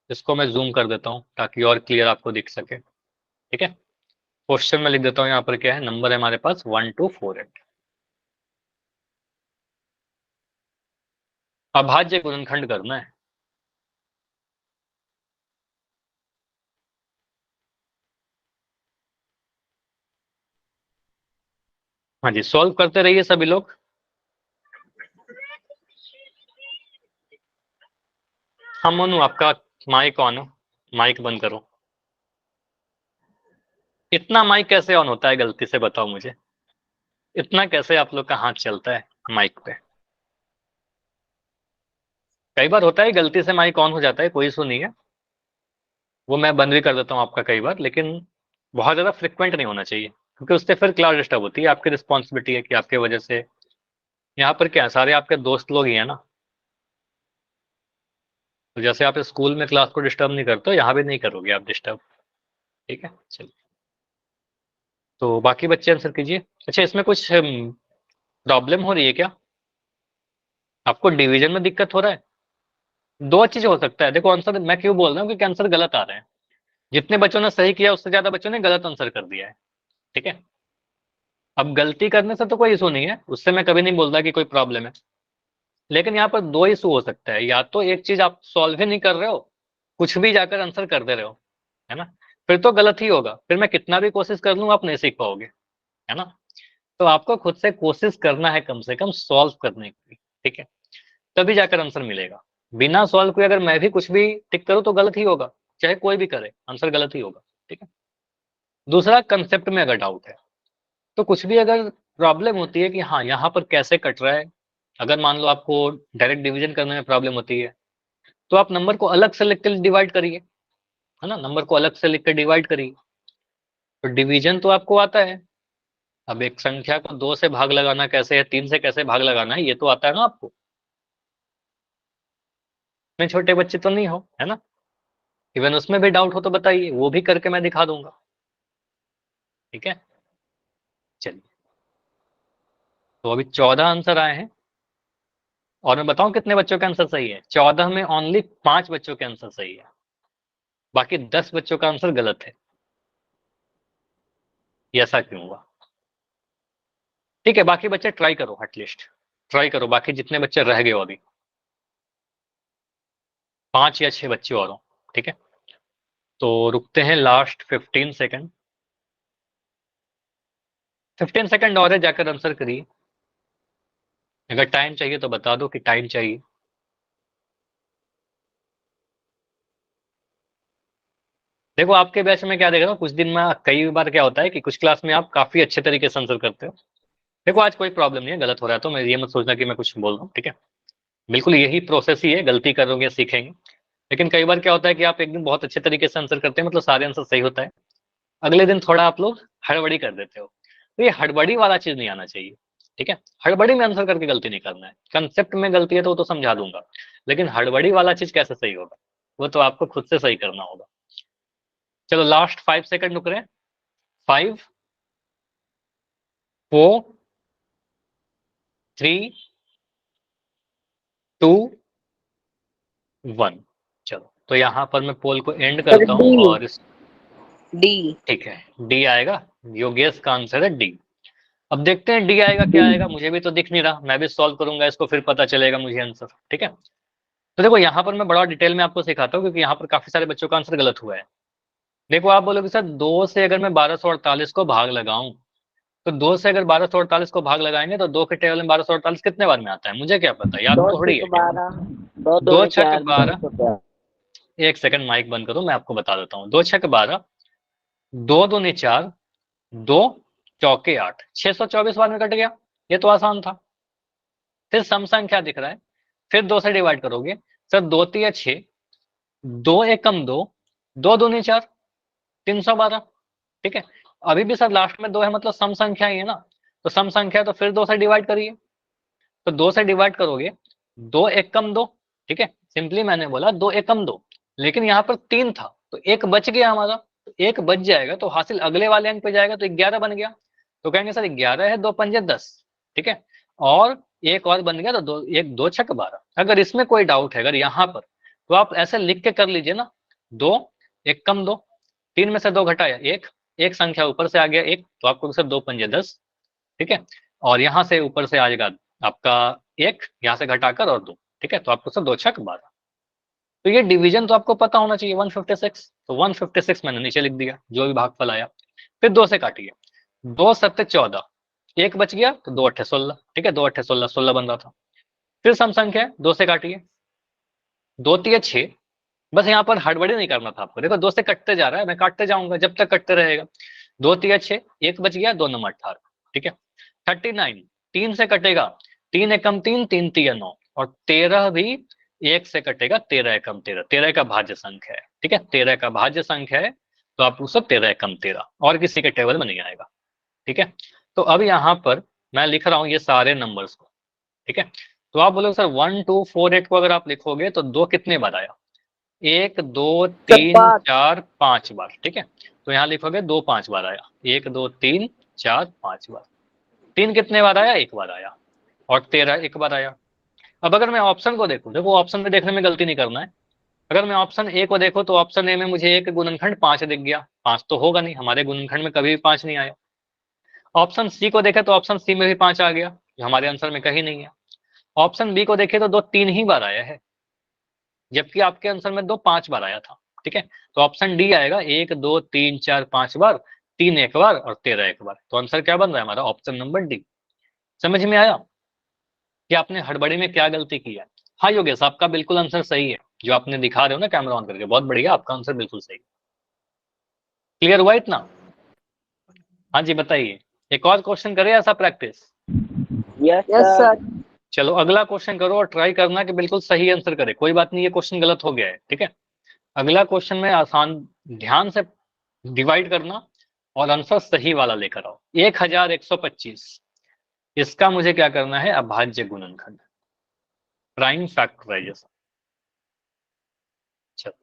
A: इसको मैं जूम कर देता हूँ ताकि और क्लियर आपको दिख सके, ठीक है। क्वेश्चन में लिख देता हूँ, यहाँ पर क्या है, नंबर है हमारे पास 1248। अभाज्य गुणनखंड करना है। हाँ जी, सॉल्व करते रहिए सभी लोग। हाँ मोनू, आपका माइक ऑन है, माइक बंद करो। इतना माइक कैसे ऑन होता है गलती से बताओ मुझे, इतना कैसे आप लोग का हाथ चलता है माइक पे? कई बार होता है गलती से माइक ऑन हो जाता है, कोई इशू नहीं है, वो मैं बंद भी कर देता हूँ आपका कई बार, लेकिन बहुत ज्यादा फ्रिक्वेंट नहीं होना चाहिए क्योंकि उससे फिर क्लास डिस्टर्ब होती है। आपकी रिस्पॉन्सिबिलिटी है कि आपके वजह से यहाँ पर क्या है, सारे आपके दोस्त लोग ही है ना। तो जैसे आप स्कूल में क्लास को डिस्टर्ब नहीं करते हो, यहाँ भी नहीं करोगे आप डिस्टर्ब। ठीक है, चलिए। तो बाकी बच्चे आंसर कीजिए। अच्छा, इसमें कुछ प्रॉब्लम हो रही है क्या? आपको डिवीजन में दिक्कत हो रहा है? दो चीज हो सकता है। देखो, आंसर मैं क्यों बोल रहा हूँ, क्योंकि आंसर गलत आ रहे हैं। जितने बच्चों ने सही किया उससे ज्यादा बच्चों ने गलत आंसर कर दिया है। ठीक है, अब गलती करने से तो कोई इशू नहीं है, उससे मैं कभी नहीं बोलता कि कोई प्रॉब्लम है। लेकिन यहाँ पर दो इशू हो सकता है। या तो एक चीज आप सॉल्व ही नहीं कर रहे हो, कुछ भी जाकर आंसर कर दे रहे हो, है ना, फिर तो गलत ही होगा। फिर मैं कितना भी कोशिश कर लूँ आप नहीं सीख पाओगे, है ना। तो आपको खुद से कोशिश करना है कम से कम सॉल्व करने की। ठीक है, तभी जाकर आंसर मिलेगा। बिना सॉल्व किए अगर मैं भी कुछ भी टिक करूँ तो गलत ही होगा, चाहे कोई भी करे, आंसर गलत ही होगा। ठीक है, दूसरा, कंसेप्ट में अगर डाउट है तो कुछ भी अगर प्रॉब्लम होती है कि हाँ यहाँ पर कैसे कट रहा है, अगर मान लो आपको डायरेक्ट डिवीजन करने में प्रॉब्लम होती है, तो आप नंबर को अलग से लिख कर डिवाइड करिए, है ना, नंबर को अलग से लिख कर डिवाइड करिए। तो डिवीजन तो आपको आता है। अब एक संख्या को 2 से भाग लगाना कैसे है, 3 से कैसे भाग लगाना है, ये तो आता है ना आपको। इतने छोटे बच्चे तो नहीं हो, है ना। इवन उसमें भी डाउट हो तो बताइए, वो भी करके मैं दिखा दूंगा। ठीक है, चलिए। तो अभी 14 आंसर आए हैं, और मैं बताऊं कितने बच्चों का आंसर सही है? 14 में ओनली 5 बच्चों के आंसर सही है, बाकी 10 बच्चों का आंसर गलत है। ये ऐसा क्यों हुआ? ठीक है, बाकी बच्चे ट्राई करो, एटलीस्ट ट्राई करो। बाकी जितने बच्चे रह गए हो अभी, 5 या 6 बच्चे और हो। ठीक है, तो रुकते हैं लास्ट 15 सेकंड। 15 सेकंड और है, जाकर आंसर करिए। अगर टाइम चाहिए तो बता दो कि टाइम चाहिए। देखो, आपके बैच में क्या देख रहा हूँ, कुछ दिन में कई बार क्या होता है कि कुछ क्लास में आप काफी अच्छे तरीके से आंसर करते हो। देखो, आज कोई प्रॉब्लम नहीं है, गलत हो रहा है तो मैं ये मत सोचना कि मैं कुछ बोल रहा हूँ। ठीक है, बिल्कुल यही प्रोसेस ही है, गलती करोगे सीखेंगे। लेकिन कई बार क्या होता है कि आप एक दिन बहुत अच्छे तरीके से आंसर करते हैं, मतलब सारे आंसर सही होता है, अगले दिन थोड़ा आप लोग हड़बड़ी कर देते हो। तो ये हड़बड़ी वाला चीज नहीं आना चाहिए। ठीक है, हड़बड़ी में आंसर करके गलती नहीं करना है। कंसेप्ट में गलती है तो वो तो समझा दूंगा, लेकिन हड़बड़ी वाला चीज कैसे सही होगा, वो तो आपको खुद से सही करना होगा। चलो, लास्ट 5 सेकंड रुक रहे हैं। 5, 4, 3, 2, 1। चलो, तो यहाँ पर मैं पोल को एंड करता हूँ और
D: डी।
A: ठीक है, डी आएगा। योगेश का आंसर है डी। अब देखते हैं डी आएगा क्या आएगा, मुझे भी तो दिख नहीं रहा, मैं भी सॉल्व करूंगा इसको, फिर पता चलेगा मुझे आंसर। ठीक है, तो देखो यहाँ पर मैं बड़ा डिटेल में आपको सिखाता हूँ, क्योंकि यहाँ पर काफी सारे बच्चों का आंसर गलत हुआ है। देखो, आप बोलोगे सर 2 से अगर मैं 1248 को भाग लगाऊं, तो 2 से अगर 1248 को भाग लगाएंगे तो 2 के टेबल में 1248 कितने बार में आता है, मुझे क्या पता, याद
D: दो
A: थोड़ी है
D: छक
A: क्या?
D: 12, दो
A: 2
D: दूनी
A: छक
D: 4,
A: 12।
D: 2
A: एक सेकंड माइक बंद करो, मैं आपको बता देता हूँ। 2 छक 12, 2 दूनी 4, 2 चौके 8, 624 बार में कट गया। ये तो आसान था। फिर सम संख्या दिख रहा है, फिर 2 से डिवाइड करोगे। सर 2 तिया 6, 2 एकम 2, 2 दूनी 4, 312। ठीक है, अभी भी सर लास्ट में 2 है, मतलब सम संख्या ही है ना। तो सम संख्या तो फिर 2 से डिवाइड करिए। तो 2 से डिवाइड करोगे, 2 एकम 2। ठीक है, सिंपली मैंने बोला 2 एकम 2, लेकिन यहाँ पर 3 था तो एक बच गया हमारा। तो एक बच जाएगा तो हासिल अगले वाले अंक पे जाएगा, तो 11 बन गया। तो कहेंगे सर 11 है, 2 पंजे 10। ठीक है, और एक और बन गया तो 2 1 2 छक 12। अगर इसमें कोई डाउट है अगर यहाँ पर, तो आप ऐसे लिख के कर लीजिए ना। 2 एक कम 2, 3 में से 2 घटाया 1, एक संख्या ऊपर से आ गया 1, तो आपको सर 2 पंजे 10। ठीक है, और यहाँ से ऊपर से आ जाएगा आपका 1, यहाँ से घटाकर और 2। ठीक है, तो आपको सर 2 छक 12। तो ये डिवीजन तो आपको पता होना चाहिए, 156। तो 156 मैंने नीचे लिख दिया, जो भी भागफल आया। फिर 2 से काटिए, 2 सत्ते 14, एक बच गया तो 2 अट्ठे 16। ठीक है, 2 अट्ठे 16, 16 बन रहा था। फिर सम संख्या है, 2 से काटिए, 2 तिया 6। बस यहाँ पर हड़बड़ी नहीं करना था आपको। देखो 2 से कटते जा रहा है, मैं काटते जाऊंगा जब तक कटते रहेगा। 2 तिया 6, एक बच गया, 2 नंबर 18। ठीक है, 39 3 से कटेगा, 3 एकम 3, 3 तिया 9, और 13 भी 1 से कटेगा, 13 एकम 13, 13 का भाज्य संख्या है। ठीक है, 13 का भाज्य संख्या है, तो आप उसको 13 एकम 13, और किसी के टेबल में नहीं आएगा। ठीक है, तो अब यहाँ पर मैं लिख रहा हूँ ये सारे नंबर्स को। ठीक है, तो आप बोलोगे सर 1 2 4 8 को अगर आप लिखोगे तो 2 कितने बार आया? 1 2 3 4 5 बार, ठीक है। तो यहाँ लिखोगे 2 5 बार आया, 1 2 3 4 5 बार। 3 कितने बार आया? 1 बार आया, और 13 1 बार आया। अब अगर मैं ऑप्शन को देखूं, देखो ऑप्शन में देखने में गलती नहीं करना है। अगर मैं ऑप्शन ए को देखो तो ऑप्शन ए में मुझे एक गुणनखंड 5 दिख गया, 5 तो होगा नहीं, हमारे गुणनखंड में कभी भी 5 नहीं आया। ऑप्शन सी को देखे तो ऑप्शन सी में भी 5 आ गया, जो हमारे आंसर में कहीं नहीं है। ऑप्शन बी को देखे तो 2 3 ही बार आया है, जबकि आपके आंसर में 2 5 बार आया था, ठीक है। तो ऑप्शन डी आएगा, 1 2 3 4 5 बार, 3 1 बार और 13 1 बार। तो आंसर क्या बन रहा है हमारा? Option number D. समझ में आया कि आपने हड़बड़ी में क्या गलती की है? हाँ योगेश, आपका बिल्कुल आंसर सही है, जो आपने दिखा रहे हो ना कैमरा ऑन करके, बहुत बढ़िया, आपका आंसर बिल्कुल सही। क्लियर हुआ इतना? हाँ जी बताइए, एक और क्वेश्चन करें ऐसा प्रैक्टिस?
B: Yes sir.
A: चलो अगला क्वेश्चन करो और ट्राई करना कि बिल्कुल सही आंसर करे। कोई बात नहीं, ये क्वेश्चन गलत हो गया है, ठीक है। अगला क्वेश्चन में आसान, ध्यान से डिवाइड करना और आंसर सही वाला लेकर आओ। 1125, इसका मुझे क्या करना है? अभाज्य गुणनखंड, प्राइम फैक्टराइजेशन। चलो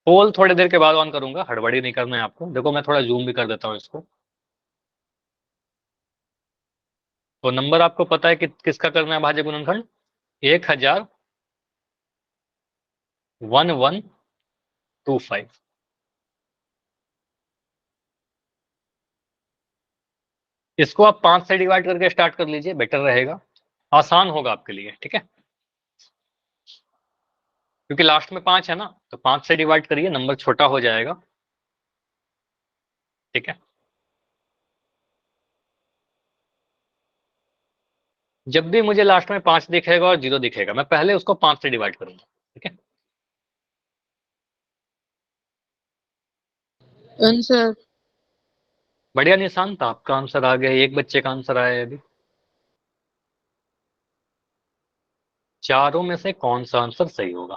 A: पोल थोड़ी देर के बाद ऑन करूंगा, हड़बड़ी नहीं करना है आपको। देखो मैं थोड़ा जूम भी कर देता हूँ इसको। तो नंबर आपको पता है कि किसका करना है अभाज्य गुणनखंड? 101125। इसको आप 5 से डिवाइड करके स्टार्ट कर लीजिए, बेटर रहेगा, आसान होगा आपके लिए, ठीक है। क्योंकि लास्ट में 5 है ना, तो 5 से डिवाइड करिए, नंबर छोटा हो जाएगा, ठीक है। जब भी मुझे लास्ट में 5 दिखेगा और 0 दिखेगा, मैं पहले उसको 5 से डिवाइड करूंगा, ठीक है।
D: आंसर
A: बढ़िया निशांत, आपका आंसर आ गया, एक बच्चे का आंसर आया है अभी। चारों में से कौन सा आंसर सही होगा?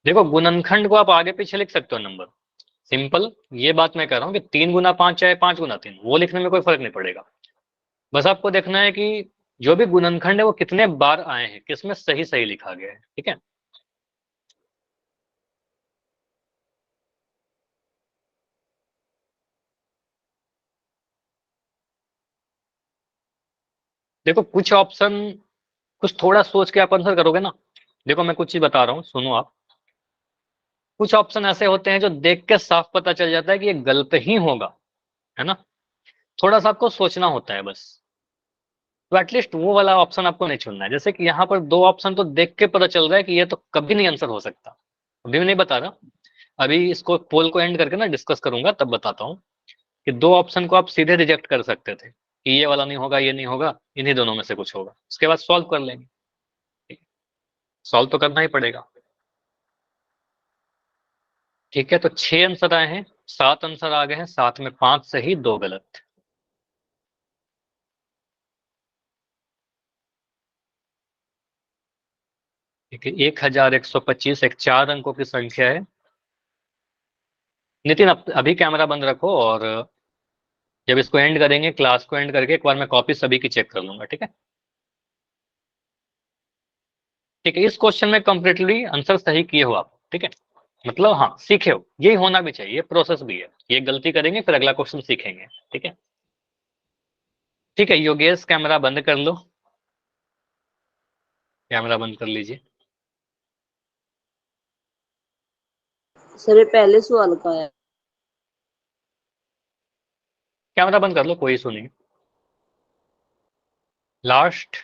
A: देखो गुणनखंड को आप आगे पीछे लिख सकते हो नंबर, सिंपल। ये बात मैं कह रहा हूँ कि 3 गुना 5 चाहे 5 गुना 3, वो लिखने में कोई फर्क नहीं पड़ेगा। बस आपको देखना है कि जो भी गुणनखंड है वो कितने बार आए हैं, किसमें सही सही लिखा गया है, ठीक है। देखो कुछ ऑप्शन, कुछ थोड़ा सोच के आप आंसर करोगे ना। देखो मैं कुछ चीज बता रहा हूँ, सुनो आप। कुछ ऑप्शन ऐसे होते हैं जो देख के साफ पता चल जाता है कि ये गलत ही होगा, है ना। थोड़ा सा आपको सोचना होता है बस। तो एटलीस्ट वो वाला ऑप्शन आपको नहीं चुनना है। जैसे कि यहाँ पर 2 ऑप्शन तो देख के पता चल रहा है कि ये तो कभी नहीं आंसर हो सकता। अभी मैं नहीं बता रहा, अभी इसको पोल को एंड करके ना डिस्कस करूंगा, तब बताता हूँ कि 2 ऑप्शन को आप सीधे रिजेक्ट कर सकते थे कि ये वाला नहीं होगा, ये नहीं होगा, इन्हीं दोनों में से कुछ होगा। उसके बाद सॉल्व कर लेंगे, सॉल्व तो करना ही पड़ेगा, ठीक है। तो 6 आंसर आए हैं, 7 आंसर आ गए हैं, 7 में 5 सही 2 गलत। ठीक है, 1125 एक 4 अंकों की संख्या है। नितिन अभी कैमरा बंद रखो, और जब इसको एंड करेंगे, क्लास को एंड करके एक बार मैं कॉपी सभी की चेक कर लूंगा, ठीक है। ठीक है, इस क्वेश्चन में कंप्लीटली आंसर सही किए हो आप, ठीक है। मतलब हाँ सीखे हो, यही होना भी चाहिए, ये प्रोसेस भी है। ये गलती करेंगे फिर अगला क्वेश्चन सीखेंगे, ठीक है। ठीक है योगेश, कैमरा बंद कर लो, कैमरा बंद कर लीजिए।
B: सर ये पहले सवाल का है।
A: कैमरा बंद कर लो, कोई इशू नहीं। लास्ट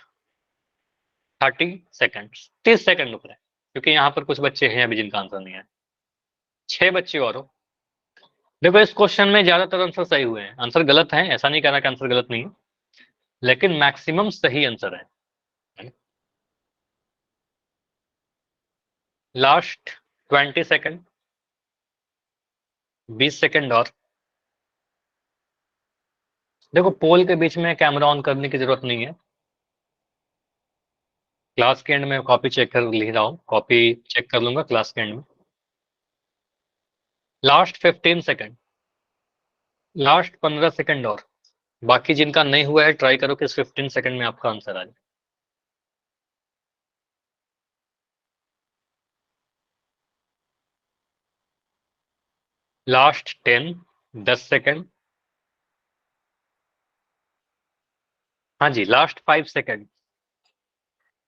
A: 30 सेकेंड, 30 सेकेंड रुक रहे हैं, क्योंकि यहाँ पर कुछ बच्चे हैं अभी जिनका आंसर नहीं है। 6 बच्चे और हो। देखो इस क्वेश्चन में ज्यादातर आंसर सही हुए हैं, आंसर गलत है ऐसा नहीं कहना कि आंसर गलत नहीं है, लेकिन मैक्सिमम सही आंसर है। लास्ट 20 सेकेंड, 20 सेकेंड और। देखो पोल के बीच में कैमरा ऑन करने की जरूरत नहीं है। क्लास के एंड में कॉपी चेक कर ले रहा हूँ, कॉपी चेक कर लूंगा क्लास के एंड में। लास्ट 15 सेकेंड, लास्ट 15 सेकेंड और, बाकी जिनका नहीं हुआ है ट्राई करो कि 15 सेकंड में आपका आंसर आ जाए। Last 10 second. हाँ जी, लास्ट 5 सेकंड।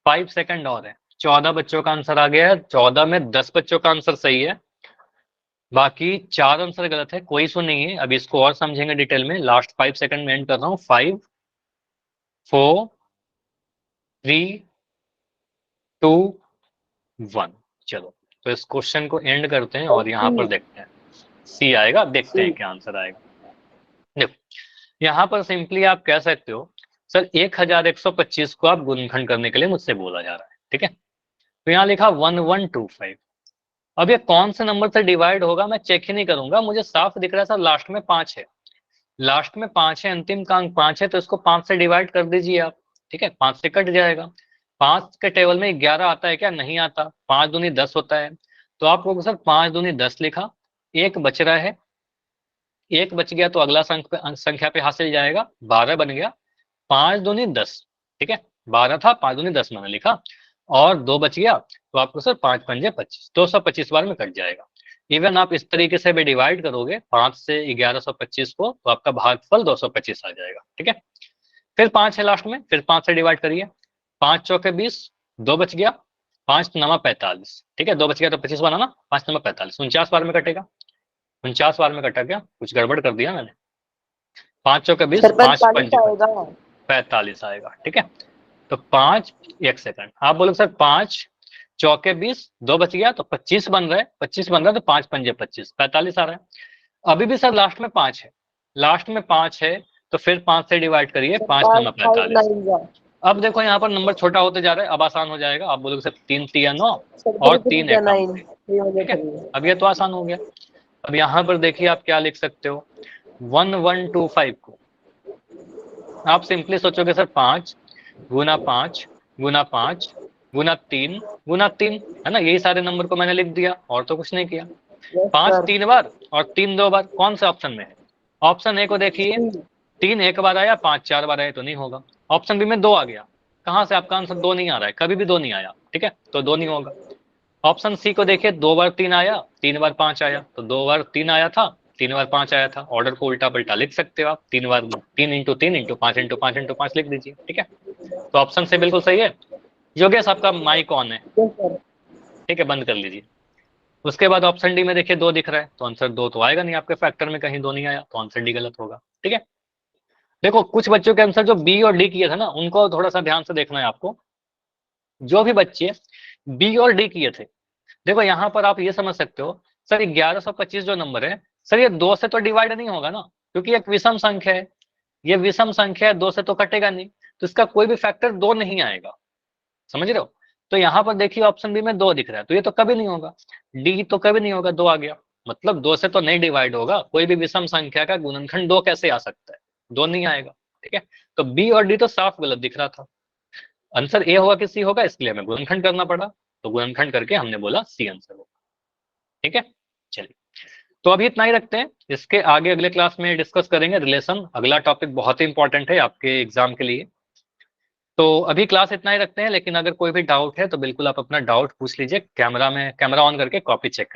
A: 5 सेकंड और है। 14 बच्चों का आंसर आ गया है। 14 में 10 बच्चों का आंसर सही है, बाकी 4 आंसर गलत है। कोई इशू नहीं है, अभी इसको और समझेंगे डिटेल में। लास्ट 5 सेकंड में एंड कर रहा हूँ। 5 4 3 2 1। चलो तो इस क्वेश्चन को एंड करते हैं और यहाँ पर देखते हैं सी आएगा। देखते हैं क्या आंसर आएगा। देखो यहाँ पर सिंपली आप कह सकते हो सर 1125 को आप गुणनखंड करने के लिए मुझसे बोला जा रहा है, ठीक है। तो यहाँ लिखा 1125। अब ये कौन से नंबर से डिवाइड होगा मैं चेक ही नहीं करूंगा, मुझे साफ दिख रहा है सर लास्ट में 5 है। लास्ट में 5 है, अंतिम का अंक 5 है, तो इसको 5 से डिवाइड कर दीजिए आप, ठीक है। 5 से कट जाएगा। 5 के टेबल में 11 आता है क्या? नहीं आता। 5 दूनी 10 होता है, तो आप लोग सर 5 दूनी 10 लिखा, एक बच रहा है, एक बच गया तो अगला संख्या पे हासिल जाएगा, 12 बन गया। 5 दूनी 10, ठीक है। 12 था, 5 दूनी 10 मैंने लिखा, और 2 बच गया, तो आपको सर 5 पंजे 25, 225 बार में कट जाएगा। इवन आप इस तरीके से भी डिवाइड करोगे 5 से 1125 को, तो आपका भागफल 225 आ जाएगा, ठीक है। फिर 5 है लास्ट में, फिर 5 से डिवाइड करिए। 5 चौके 20, 2 बच गया, 5 नमा 45, ठीक है। 2 बच गया तो 25 बनाना, 5 नमा 45, 49 बार में कटेगा। 49 बार में कटा गया, कुछ गड़बड़ कर दिया मैंने। 5 चौके 20, 5 पंजे 45 आएगा, ठीक है। तो 5, एक सेकंड, आप बोलो सर 5 चौके 20, 2 बच गया तो 25 बन रहा है, 25 बन रहा है तो 5 पंजे 25, 45 आ रहा है। अभी भी सर लास्ट में 5 है, लास्ट में 5 है, तो फिर 5 से डिवाइड करिए, 5 नमा 45। अब देखो यहाँ पर नंबर छोटा होते जा रहा है, अब आसान हो जाएगा। आप बोलोगे सर 3 3 9 और 3 एक, ठीक है। अब ये तो आसान हो गया। अब यहाँ पर देखिए आप क्या लिख सकते हो, 1125 को आप सिंपली सोचोगे सर 5 गुना 5 गुना 5 गुना 3 गुना 3, है ना। यही सारे नंबर को मैंने लिख दिया और तो कुछ नहीं किया। 5 3 बार और 3 2 बार, कौन से ऑप्शन में है? ऑप्शन ए को देखिए, 3 एक बार आया, 5 4 बार आया, तो नहीं होगा। ऑप्शन बी में 2 आ गया, कहां से आपका आंसर 2 नहीं आ रहा है, कभी भी 2 नहीं आया, ठीक है, तो 2 नहीं होगा। ऑप्शन सी को देखिए, 2 बार 3 आया, 3 बार 5 आया, तो 2 बार 3 आया था, 3 बार 5 आया था। ऑर्डर को उल्टा पलटा लिख सकते हो आप, 3 बार 3 इंटू 3 इंटू 5 इंटू 5 इंटू 5 लिख दीजिए, ठीक है। तो ऑप्शन से बिल्कुल सही है। योगेश आपका माइक ऑन है, ठीक है, बंद कर लीजिए। उसके बाद ऑप्शन डी में देखिए 2 दिख रहा है, तो आंसर 2 तो आएगा नहीं, आपके फैक्टर में कहीं 2 नहीं आया, तो आंसर डी गलत होगा, ठीक है। देखो कुछ बच्चों के आंसर जो बी और डी किए थे ना, उनको थोड़ा सा ध्यान से देखना है आपको। जो भी बच्चे बी और डी किए थे, देखो यहाँ पर आप ये समझ सकते हो सर 1125 जो नंबर है सर, ये 2 से तो डिवाइड नहीं होगा ना, क्योंकि एक विषम संख्या है, ये विषम संख्या है, 2 से तो कटेगा नहीं, तो इसका कोई भी फैक्टर 2 नहीं आएगा, समझ रहे हो। तो यहाँ पर देखिए ऑप्शन बी में 2 दिख रहा है, तो ये तो कभी नहीं होगा। डी तो कभी नहीं होगा, 2 आ गया, मतलब 2 से तो नहीं डिवाइड होगा। कोई भी विषम संख्या का गुणनखंड 2 कैसे आ सकता है? 2 नहीं आएगा, ठीक है। तो बी और डी तो साफ गलत दिख रहा था। आंसर ए होगा कि सी होगा, इसलिए हमें गुणनखंड करना पड़ा, तो गुणनखंड करके हमने बोला सी आंसर होगा, ठीक है। चलिए, तो अभी इतना ही रखते हैं, इसके आगे अगले क्लास में डिस्कस करेंगे रिलेशन। अगला टॉपिक बहुत ही इंपॉर्टेंट है आपके एग्जाम के लिए। तो अभी क्लास इतना ही रखते हैं, लेकिन अगर कोई भी डाउट है तो बिल्कुल आप अपना डाउट पूछ लीजिए। कैमरा ऑन करके कॉपी चेक करें।